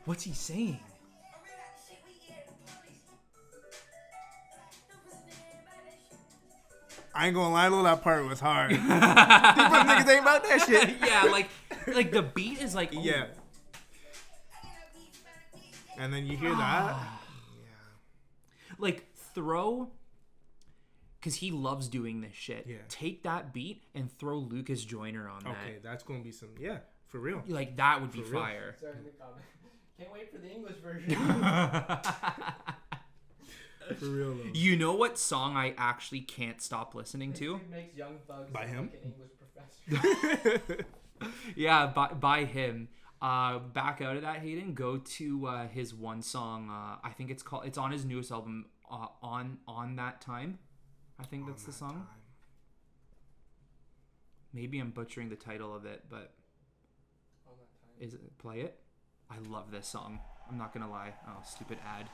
A: What's he saying?
B: I ain't gonna lie though, that part was hard. These niggas ain't about that shit.
A: Yeah, like the beat is like, oh.
B: Yeah. And then you hear that.
A: Like throw, because he loves doing this shit.
B: Yeah.
A: Take that beat and throw Lucas Joyner on that.
B: Okay, that's gonna be some. Yeah, for real.
A: Like that would be
B: For real.
A: fire.
C: Sorry in the comment. Can't wait for the English version.
B: For real though.
A: You know what song I actually can't stop listening to?
C: It makes Young Thug
B: By
C: sound
B: him?
C: like an English professor.
A: Yeah, by him. Back out of that, Hayden. Go to his one song. I think it's called. It's on his newest album. On that time. I think that's the song. Maybe I'm butchering the title of it, but
C: On that time.
A: is it play it? I love this song. I'm not gonna lie. Oh, stupid ad.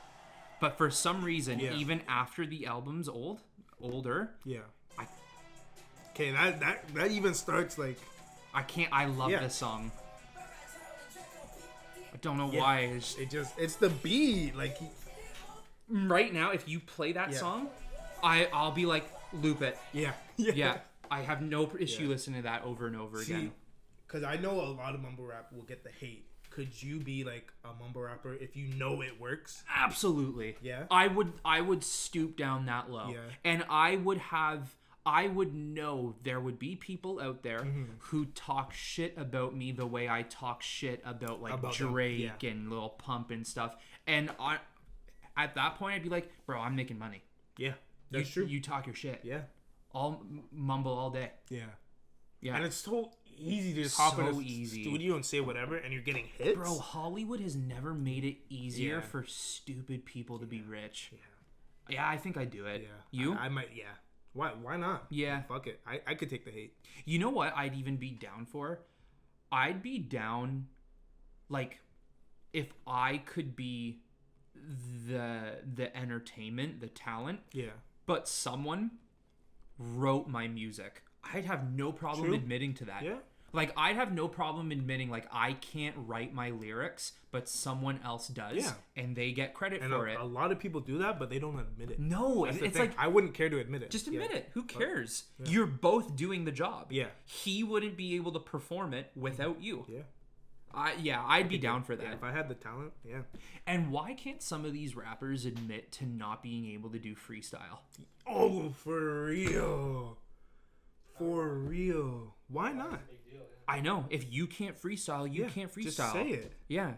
A: But for some reason,
B: Yeah.
A: even after the album's older,
B: Yeah.
A: I-
B: Okay, that even starts like.
A: I can't. I love
B: Yeah.
A: this song. I don't know
B: Yeah.
A: why.
B: It's the beat. Like
A: Right now, if you play that
B: Yeah.
A: song, I'll be like, loop it.
B: yeah.
A: Yeah, I have no issue
B: Yeah.
A: listening to that over and over again.
B: Because I know a lot of mumble rap will get the hate. Could you be like a mumble rapper if you know it works?
A: Absolutely.
B: Yeah?
A: I would stoop down that low.
B: Yeah.
A: And I would know there would be people out there who talk shit about me the way I talk shit about like
B: About them,
A: Drake
B: yeah.
A: and Lil Pump and stuff. And at that point I'd be like, bro, I'm making money.
B: Yeah. That's true.
A: You talk your shit.
B: Yeah.
A: All mumble all day.
B: Yeah.
A: Yeah.
B: And it's so easy to just hop in
A: So
B: a
A: easy.
B: studio and say whatever and you're getting hits.
A: Bro, Hollywood has never made it easier
B: Yeah.
A: for stupid people to be rich. Yeah, I think I'd do it.
B: Yeah.
A: You?
B: I might, yeah. Why not?
A: Yeah.
B: Fuck it. I could take the hate.
A: You know what I'd even be down for? I'd be down like, if I could be the entertainment, the talent, but someone wrote my music, I'd have no problem admitting to that. Yeah. Like, I'd have no problem admitting, like, I can't write my lyrics, but someone else does, and they get credit for it.
B: A lot of people do that, but they don't admit it.
A: No, it's like...
B: I wouldn't care to admit it.
A: Just admit it. Who cares? You're both doing the job. Yeah. He wouldn't be able to perform it without you. Yeah. I'd be down for that.
B: If I had the talent,
A: And why can't some of these rappers admit to not being able to do freestyle?
B: Oh, for real. For real. Why not?
A: I know. If you can't freestyle, you can't freestyle.
B: Just say it.
A: Yeah.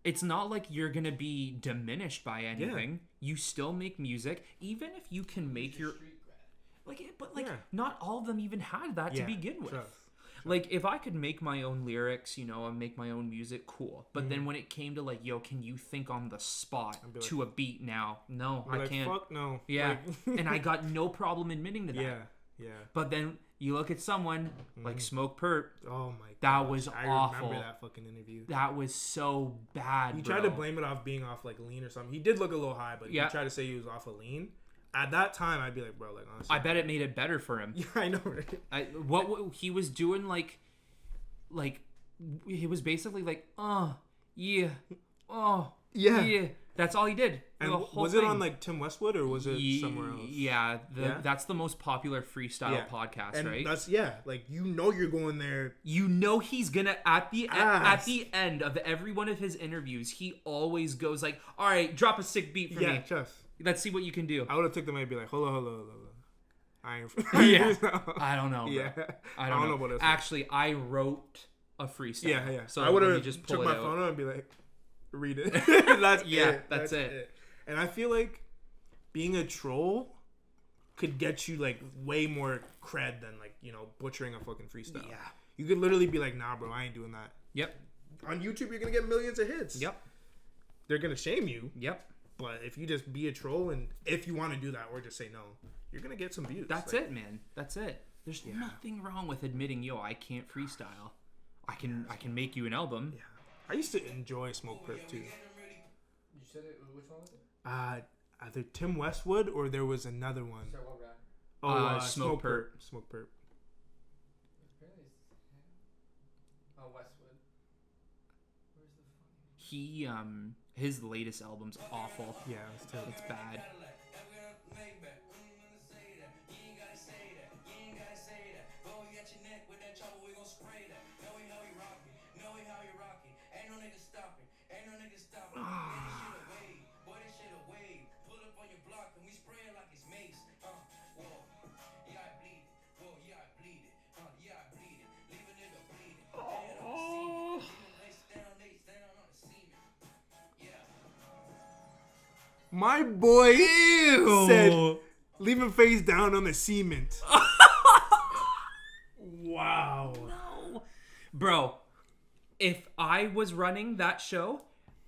A: It's not like you're going to be diminished by anything. Yeah. You still make music. Even if you can make your... not all of them even had that to begin with. Trust. Like, if I could make my own lyrics, and make my own music, cool. But then when it came to, like, yo, can you think on the spot to a beat now? No, I can't.
B: Fuck no.
A: Yeah. And I got no problem admitting to that.
B: Yeah.
A: But then you look at someone like Smoke Perp.
B: Oh my god.
A: That was awful.
B: I remember that fucking interview.
A: That was so bad.
B: He tried to blame it off being off like lean or something. He did look a little high, but he tried to say he was off of lean. At that time, I'd be like, bro, like honestly.
A: I bet it made it better for him.
B: Yeah, I know, right?
A: What he was doing, like he was basically like, yeah. That's all he did.
B: And was it on like Tim Westwood or was it somewhere else?
A: Yeah, that's the most popular freestyle podcast,
B: and
A: right?
B: That's like you're going there.
A: He's gonna at the end of every one of his interviews, he always goes like, "All right, drop a sick beat for me.
B: Yeah, just
A: let's see what you can do."
B: I would have took them and be like, hold on. I ain't.
A: I don't know. Bro. Yeah, I don't know what else. Actually, I wrote a freestyle.
B: Yeah.
A: So
B: I would have just took my phone out and be like, read it. That's it. And I feel like being a troll could get you like way more cred than like butchering a fucking freestyle. Yeah, you could literally be like, nah, bro, I ain't doing that.
A: Yep.
B: On YouTube, you're gonna get millions of hits.
A: Yep.
B: They're gonna shame you.
A: Yep.
B: But if you just be a troll and if you want to do that or just say no, you're gonna get some views.
A: That's it, man. That's it. There's nothing wrong with admitting, yo, I can't freestyle. I can make you an album.
B: Yeah. I used to enjoy Smoke Perp too.
C: You said it. Which one was it?
B: Either Tim Westwood or there was another one.
C: So what rap?
A: Smoke Perp.
B: Smoke Perp.
C: Westwood. Where's the funny?
A: He his latest album's awful.
B: Yeah, it's
A: bad.
B: My boy said, leave him face down on the cement. Wow.
A: No. Bro, if I was running that show,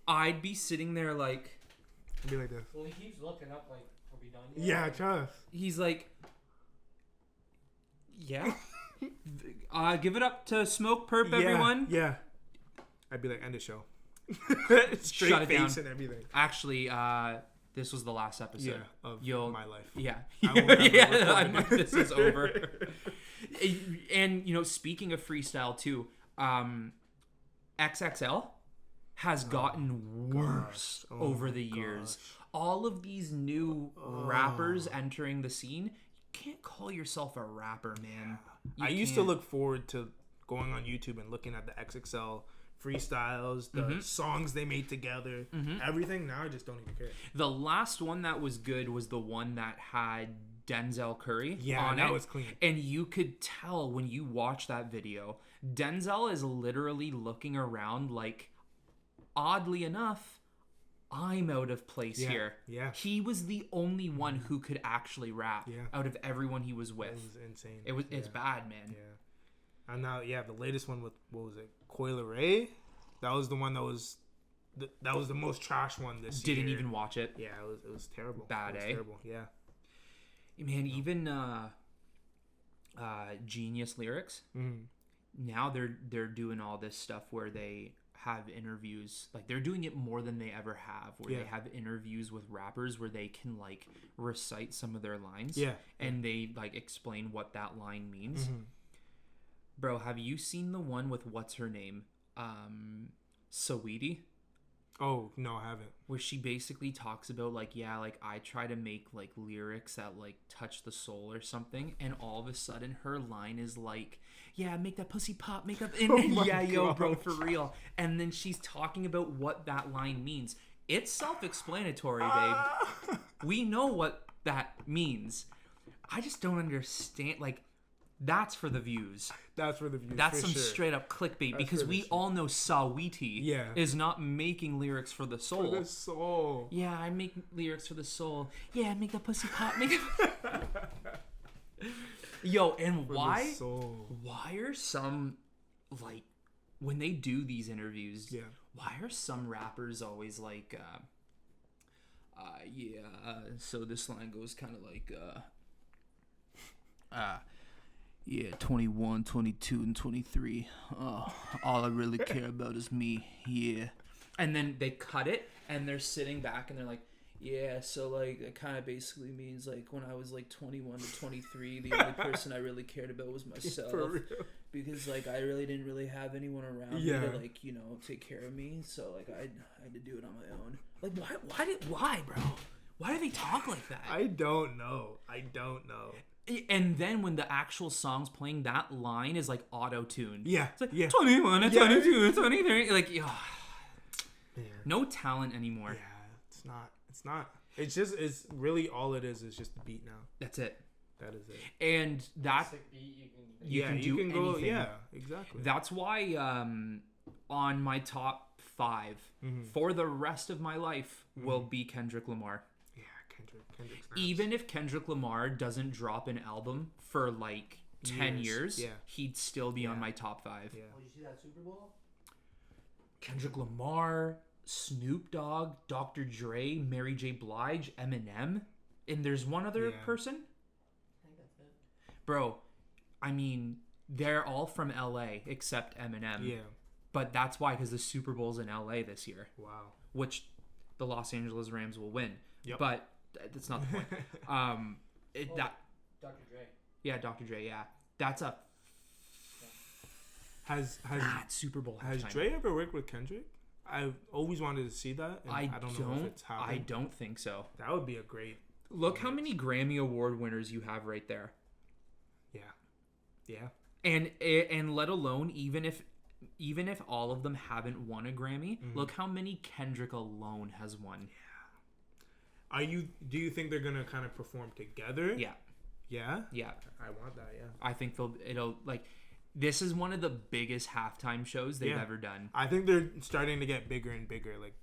A: I'd be sitting there like...
B: I'd be like this.
C: Well, he keeps looking up like, are we done yet?
B: Yeah, trust.
A: He's like... Yeah. Give it up to Smoke Perp, everyone.
B: Yeah. I'd be like, end the show.
A: Straight Shut it
B: face
A: down.
B: And everything.
A: Actually, this was the last episode
B: of my life.
A: Yeah. This is over. And speaking of freestyle too, XXL has gotten worse over the years. All of these new rappers entering the scene, you can't call yourself a rapper, man.
B: I used to look forward to going on YouTube and looking at the XXL freestyles, the songs they made together, everything. Now I just don't even care.
A: The last one that was good was the one that had Denzel Curry on it.
B: Yeah, that was clean.
A: And you could tell when you watch that video, Denzel is literally looking around like, oddly enough, I'm out of place here.
B: Yeah.
A: He was the only one who could actually rap out of everyone he was with.
B: It was insane.
A: It's bad, man.
B: Yeah. And now, the latest one with, what was it? Coil Ray? That was the one that was the most trash one this year.
A: Didn't even watch it.
B: Yeah, it was terrible.
A: Bad,
B: terrible, yeah.
A: Man, even Genius Lyrics, now they're doing all this stuff where they have interviews, like they're doing it more than they ever have, where they have interviews with rappers where they can like recite some of their lines, and they like explain what that line means. Bro, have you seen the one with what's her name, Saweetie?
B: Oh no, I haven't.
A: Where she basically talks about like, yeah, like I try to make like lyrics that like touch the soul or something, and all of a sudden her line is like, yeah, make that pussy pop, make that, and yeah, God. Yo, bro, for real. And then she's talking about what that line means. It's self-explanatory, babe. We know what that means. I just don't understand. Like, that's for the views. That's for the views. That's some straight up clickbait, because we all know Saweetie is not making lyrics for the soul. For the soul. Yeah, I make lyrics for the soul. Yeah, make that pussy pop. Make it. Yo, and for why? Why are some, like, when they do these interviews? Yeah. Why are some rappers always like, so this line goes kind of like, yeah, 21, 22, and 23. All I really care about is me. Yeah. And then they cut it, and they're sitting back, and they're like, yeah, so, like, it kind of basically means, like, when I was, like, 21 to 23, the only person I really cared about was myself. For real. Because, like, I really didn't really have anyone around me to, like, you know, take care of me. So, like, I had to do it on my own. Like, why, bro? Why do they talk like that?
B: I don't know.
A: And then when the actual song's playing, that line is like auto-tuned. Yeah. It's like 21 and 22 and 23. Like, no talent anymore.
B: Yeah, it's not. It's really all it is just the beat now.
A: That's it.
B: That is it.
A: And that you can do anything.
B: Yeah, exactly.
A: That's why on my top 5 for the rest of my life will be Kendrick Lamar.
B: Kendrick's nice.
A: Even if Kendrick Lamar doesn't drop an album for like 10 years, he'd still be on my top 5.
C: Yeah. Oh, did you see that Super Bowl?
A: Kendrick Lamar, Snoop Dogg, Dr. Dre, Mary J. Blige, Eminem, and there's one other person.
C: I think that's it.
A: Bro, I mean, they're all from LA except Eminem. Yeah. But that's why, because the Super Bowl's in LA this year.
B: Wow.
A: Which the Los Angeles Rams will win.
B: Yep.
A: But that's not the point.
C: Dr. Dre.
A: Yeah, Dr. Dre. Yeah, that's a.
B: Has
A: Super Bowl?
B: Has Dre ever worked with Kendrick? I've always wanted to see that. And I don't know if it's happened.
A: I don't think so.
B: That would be a great.
A: Look how many Grammy Award winners you have right there.
B: Yeah.
A: And let alone even if all of them haven't won a Grammy, look how many Kendrick alone has won.
B: Do you think they're gonna kind of perform together?
A: Yeah.
B: Yeah?
A: Yeah.
B: I want that, yeah.
A: I think it'll like, this is one of the biggest halftime shows they've ever done.
B: I think they're starting to get bigger and bigger. Like,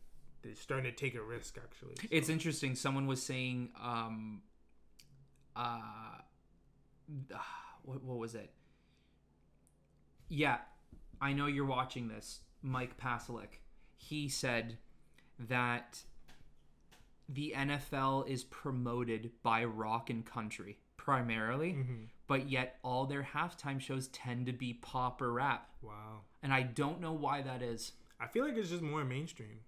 B: they're starting to take a risk, actually. So.
A: It's interesting. Someone was saying, what was it? Yeah, I know you're watching this. Mike Pasalic. He said that the NFL is promoted by rock and country primarily, but yet all their halftime shows tend to be pop or rap.
B: Wow.
A: And I don't know why that is.
B: I feel like it's just more mainstream.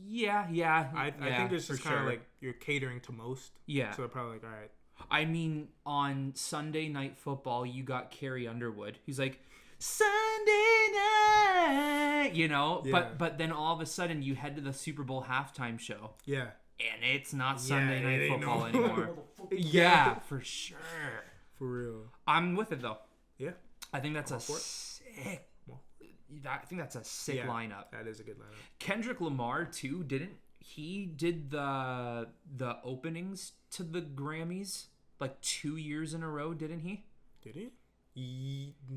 A: Yeah.
B: I think it's just kind of like you're catering to most. Yeah. So they're probably like, all right.
A: I mean, on Sunday Night Football, you got Carrie Underwood. He's like, Sunday night, you know, but then all of a sudden you head to the Super Bowl halftime show.
B: Yeah.
A: And it's not Sunday Night Football anymore. Yeah, for sure.
B: For real.
A: I'm with it though.
B: Yeah.
A: I think that's sick. I think that's a sick lineup.
B: That is a good lineup.
A: Kendrick Lamar too, did the openings to the Grammys like 2 years in a row, didn't he?
B: Did he?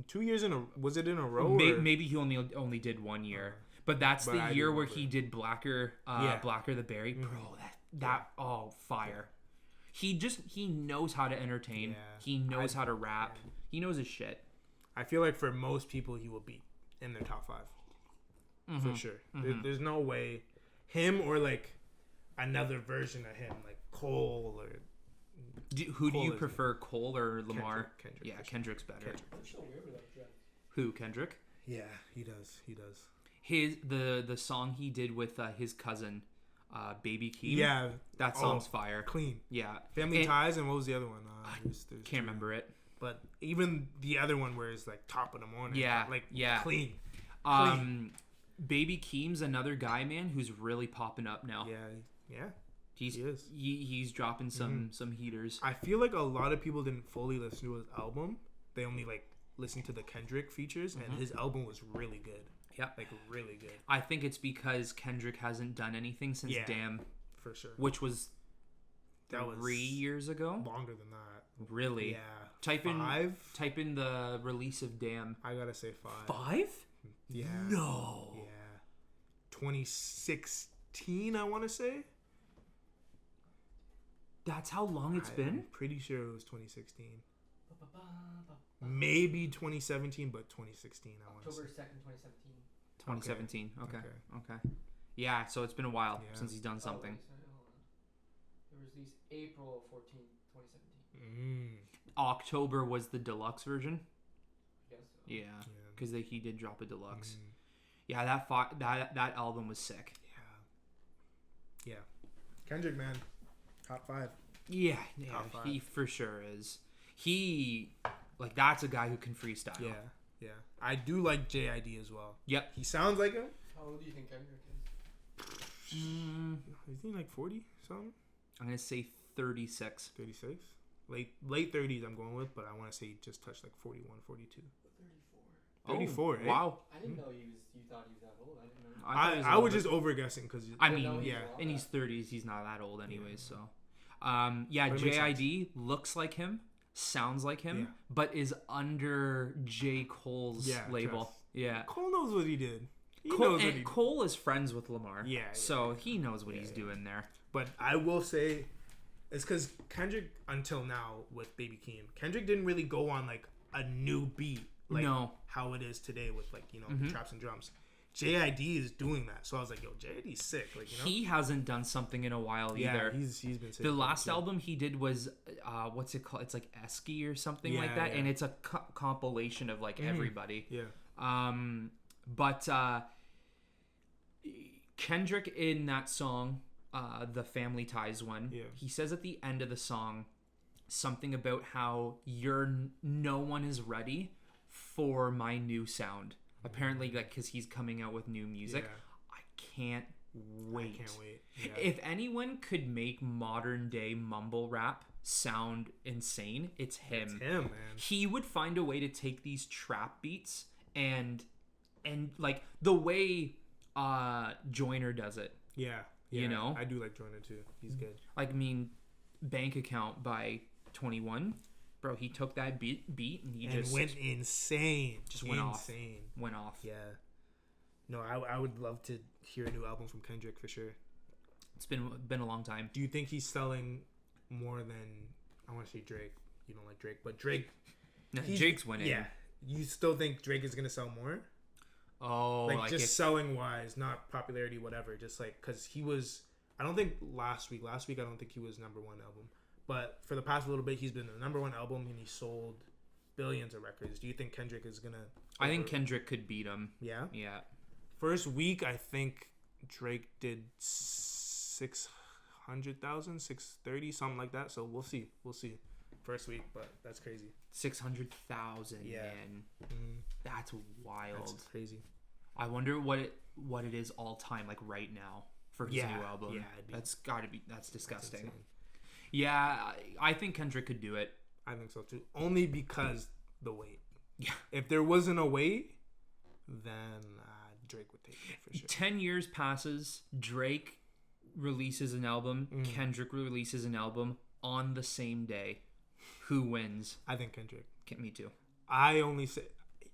B: 2 years in a, was it in a row?
A: Maybe he only did 1 year, but that's the year where he did Blacker the Berry. Bro, that fire. He knows how to entertain. Yeah. He knows how to rap. He knows his shit.
B: I feel like for most people he will be in their top 5 for sure. There's no way him or like another version of him, like Cole or.
A: Who do you prefer, Cole or Lamar?
B: Kendrick.
A: Yeah, Kendrick's better.
C: You're so weird with that, Jeff.
A: Who, Kendrick?
B: Yeah, he does.
A: the song he did with his cousin, Baby Keem.
B: Yeah,
A: that song's fire.
B: Clean.
A: Yeah,
B: Family Ties, and what was the other one?
A: There's can't remember it.
B: But even the other one where it's like Top of the Morning.
A: Yeah,
B: like
A: clean. Baby Keem's another guy, man, who's really popping up now.
B: Yeah.
A: He's dropping some heaters.
B: I feel like a lot of people didn't fully listen to his album. They only like listened to the Kendrick features, and his album was really good.
A: Yeah,
B: like really good.
A: I think it's because Kendrick hasn't done anything since Damn,
B: for sure.
A: Which was 3 years ago.
B: Longer than that.
A: Really?
B: Yeah.
A: Type
B: 5?
A: Type in the release of Damn.
B: I gotta say 5.
A: 5?
B: Yeah.
A: No.
B: Yeah. 2016, I want to say.
A: That's how long it's been?
B: I'm pretty sure it was 2016. Maybe 2017, but 2016, I want to say.
C: October 2nd, 2017.
A: 2017. Okay. Yeah, so it's been a while since he's done something.
C: It was released April 14th, 2017.
A: October was the deluxe version?
C: I guess so.
A: Yeah, because he did drop a deluxe. Yeah, that album was sick.
B: Yeah. Kendrick, man. Top 5.
A: Yeah, he for sure is. That's a guy who can freestyle.
B: Yeah. I do like JID as well.
A: Yep.
B: He sounds like him.
C: How old do you think Kendrick is?
B: Is he like 40 something?
A: I'm gonna say 36.
B: 36? Late 30s I'm going with, but I want to say he just touched like 41, 42. 34,
A: oh, wow.
C: I didn't know you thought he was that old. I didn't know.
B: I was just over guessing because
A: in his 30s he's not that old anyways. So JID looks like him, sounds like him, but is under J. Cole's label. Yeah,
B: Cole knows what he did.
A: Cole is friends with Lamar. So he knows what he's doing there.
B: But I will say, it's because Kendrick, until now with Baby Keem, Kendrick didn't really go on like a new beat. How it is today with the traps and drums. JID is doing that, so I was like, yo, JID's sick.
A: He hasn't done something in a while either.
B: He's been sick.
A: The last album he did was what's it called? It's like Esky or something like that, and it's a compilation of everybody. But Kendrick in that song, the Family Ties one, he says at the end of the song something about how no one is ready for my new sound. Apparently, because he's coming out with new music. I can't wait. Yeah. If anyone could make modern day mumble rap sound insane, it's him.
B: It's him, man.
A: He would find a way to take these trap beats and like the way Joyner does it.
B: Yeah.
A: You know?
B: I do like Joyner too. He's good.
A: Bank Account by 21. Bro, he took that beat and he just
B: went insane.
A: Went off.
B: Yeah. No, I would love to hear a new album from Kendrick for sure.
A: It's been a long time.
B: Do you think he's selling more than, I want to say Drake? You don't like Drake, but Drake.
A: No, Drake's winning.
B: Yeah. You still think Drake is gonna sell more?
A: Oh,
B: selling wise, not popularity, whatever. Just because he was. I don't think last week. I don't think he was number one album. But for the past little bit, he's been the number one album, and he sold billions of records. Do you think Kendrick is gonna?
A: I think Kendrick could beat him.
B: Yeah.
A: Yeah.
B: First week, I think Drake did 600,000, 630, something like that. So we'll see. First week, but that's crazy.
A: 600,000. Yeah. Man. That's wild.
B: That's crazy.
A: I wonder what it is all time right now for his new album. Yeah. That's disgusting. That's yeah, I think Kendrick could do it.
B: I think so too. Only because the wait.
A: Yeah.
B: If there wasn't a wait, then Drake would take it for sure.
A: 10 years passes. Drake releases an album. Kendrick releases an album on the same day. Who wins?
B: I think Kendrick.
A: Me too.
B: I only say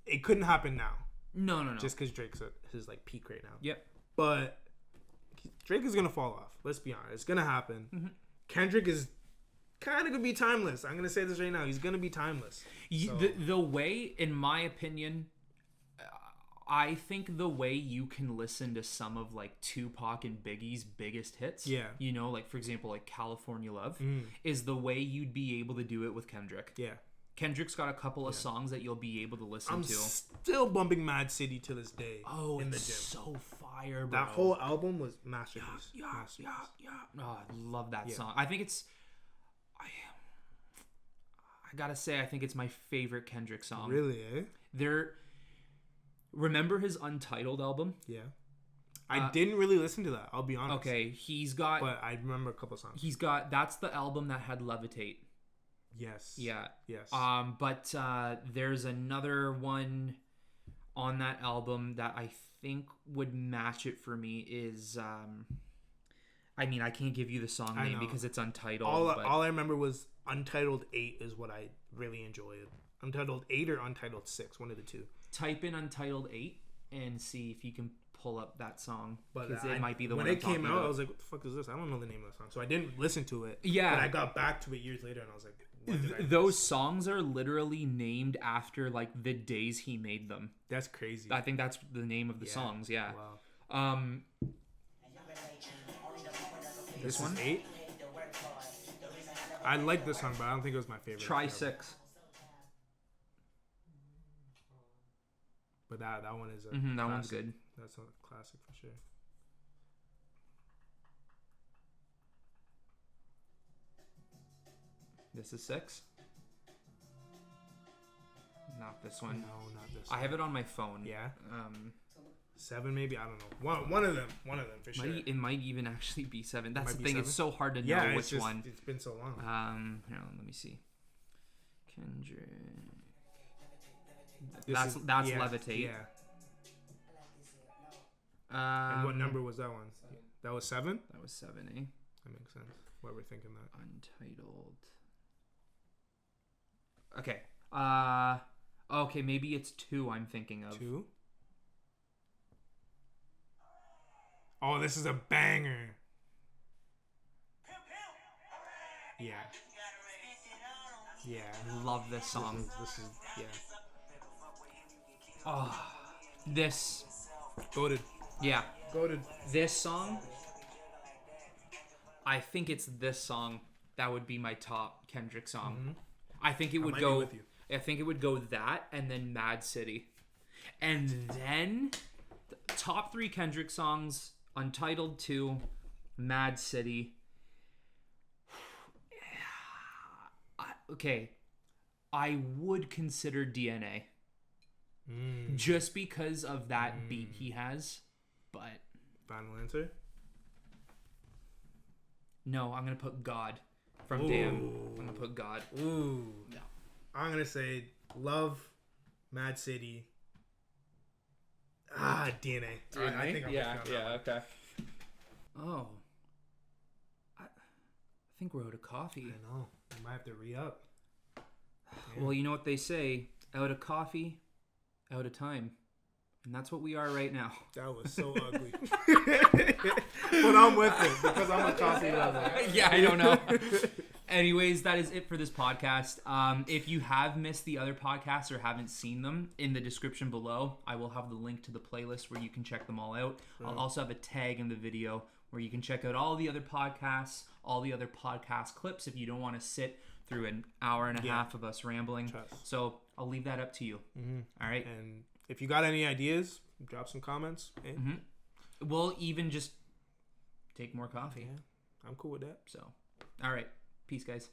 B: it couldn't happen now.
A: No.
B: Just because Drake's at his peak right now.
A: Yep.
B: But Drake is gonna fall off. Let's be honest. It's gonna happen.
A: Mm-hmm.
B: Kendrick is kind of gonna be timeless. I'm gonna say this right now. He's gonna be timeless. So.
A: The way, in my opinion, I think the way you can listen to some of Tupac and Biggie's biggest hits, for example, California Love, is the way you'd be able to do it with Kendrick.
B: Yeah.
A: Kendrick's got a couple of songs that you'll be able to listen to.
B: Still bumping Mad City to this day.
A: Oh,
B: in the
A: it's
B: gym.
A: so fire, bro.
B: That whole album was masterpiece.
A: Yeah. Oh, I love that
B: Yeah.
A: song. I think it's. I gotta say, I think it's my favorite Kendrick song.
B: Really, eh?
A: Remember his Untitled album?
B: Yeah. I didn't really listen to that. I'll be honest.
A: Okay, he's got.
B: But I remember a couple songs.
A: That's the album that had Levitate.
B: Yes.
A: Yeah.
B: Yes.
A: But there's another one on that album that I think would match it for me is I mean, I can't give you the song name because it's Untitled.
B: All I remember was Untitled 8 is what I really enjoyed. Untitled 8 or Untitled 6, one of the two.
A: Type in Untitled 8 and see if you can pull up that song, because
B: it
A: might be the
B: when
A: one
B: it came out.
A: about.
B: I was like, what the fuck is this? I don't know the name of the song, so I didn't listen to it.
A: Yeah,
B: but I got back to it years later and I was like, what did I
A: those songs are literally named after like the days he made them.
B: That's crazy.
A: I think that's the name of the songs. Yeah.
B: Wow.
A: This one?
B: 8. I like this song, but I don't think it was my favorite.
A: Try 6.
B: But that one is a
A: that
B: classic.
A: one's good.
B: That's a classic for sure.
A: This is 6. Not this one.
B: No, not this
A: I
B: one.
A: have it on my phone.
B: Yeah. 7 maybe. I don't know. One of them for sure.
A: It might even actually be 7. That's
B: Might
A: the
B: be
A: thing.
B: 7?
A: It's so hard to know which one.
B: It's been so long.
A: Here, let me see. Kendrick.
B: That's
A: Levitate.
B: Yeah. And what number was that one?
C: 7.
B: That was 7?
A: That was 7, eh?
B: That makes sense. Why we're thinking that.
A: Untitled. Okay. Okay, maybe it's 2 I'm thinking of.
B: 2? Oh, this is a banger. Yeah. Yeah.
A: Love this song.
B: This is yeah.
A: Oh, this.
B: Goated.
A: Yeah.
B: Goated.
A: This song. I think it's this song that would be my top Kendrick song.
B: Mm-hmm.
A: I think it would
B: might
A: go.
B: be with you.
A: I think it would go that, and then Mad City, and then the top 3 Kendrick songs: Untitled 2, Mad City. Okay, I would consider DNA just because of that beat he has, but
B: Final answer?
A: no, I'm gonna put God from Damn. I'm gonna put God.
B: Ooh.
A: No.
B: I'm gonna say Love, Mad City. DNA.
A: DNA?
B: I think I'm
A: yeah,
B: with you on that one.
A: okay. Oh. I think we're out of coffee.
B: I know. We might have to re-up.
A: Well, you know what they say, out of coffee, out of time. And that's what we are right now.
B: That was so ugly. But I'm with it because I'm a coffee lover.
A: Yeah, I don't know. Anyways, that is it for this podcast. If you have missed the other podcasts or haven't seen them, in the description below, I will have the link to the playlist where you can check them all out. Right. I'll also have a tag in the video where you can check out all the other podcasts, all the other podcast clips if you don't want to sit through an hour and a half of us rambling.
B: Trust.
A: So I'll leave that up to you.
B: Mm-hmm.
A: All right.
B: And if you got any ideas, drop some comments.
A: We'll even just take more coffee.
B: Yeah, I'm cool with that.
A: So, all right. Peace, guys.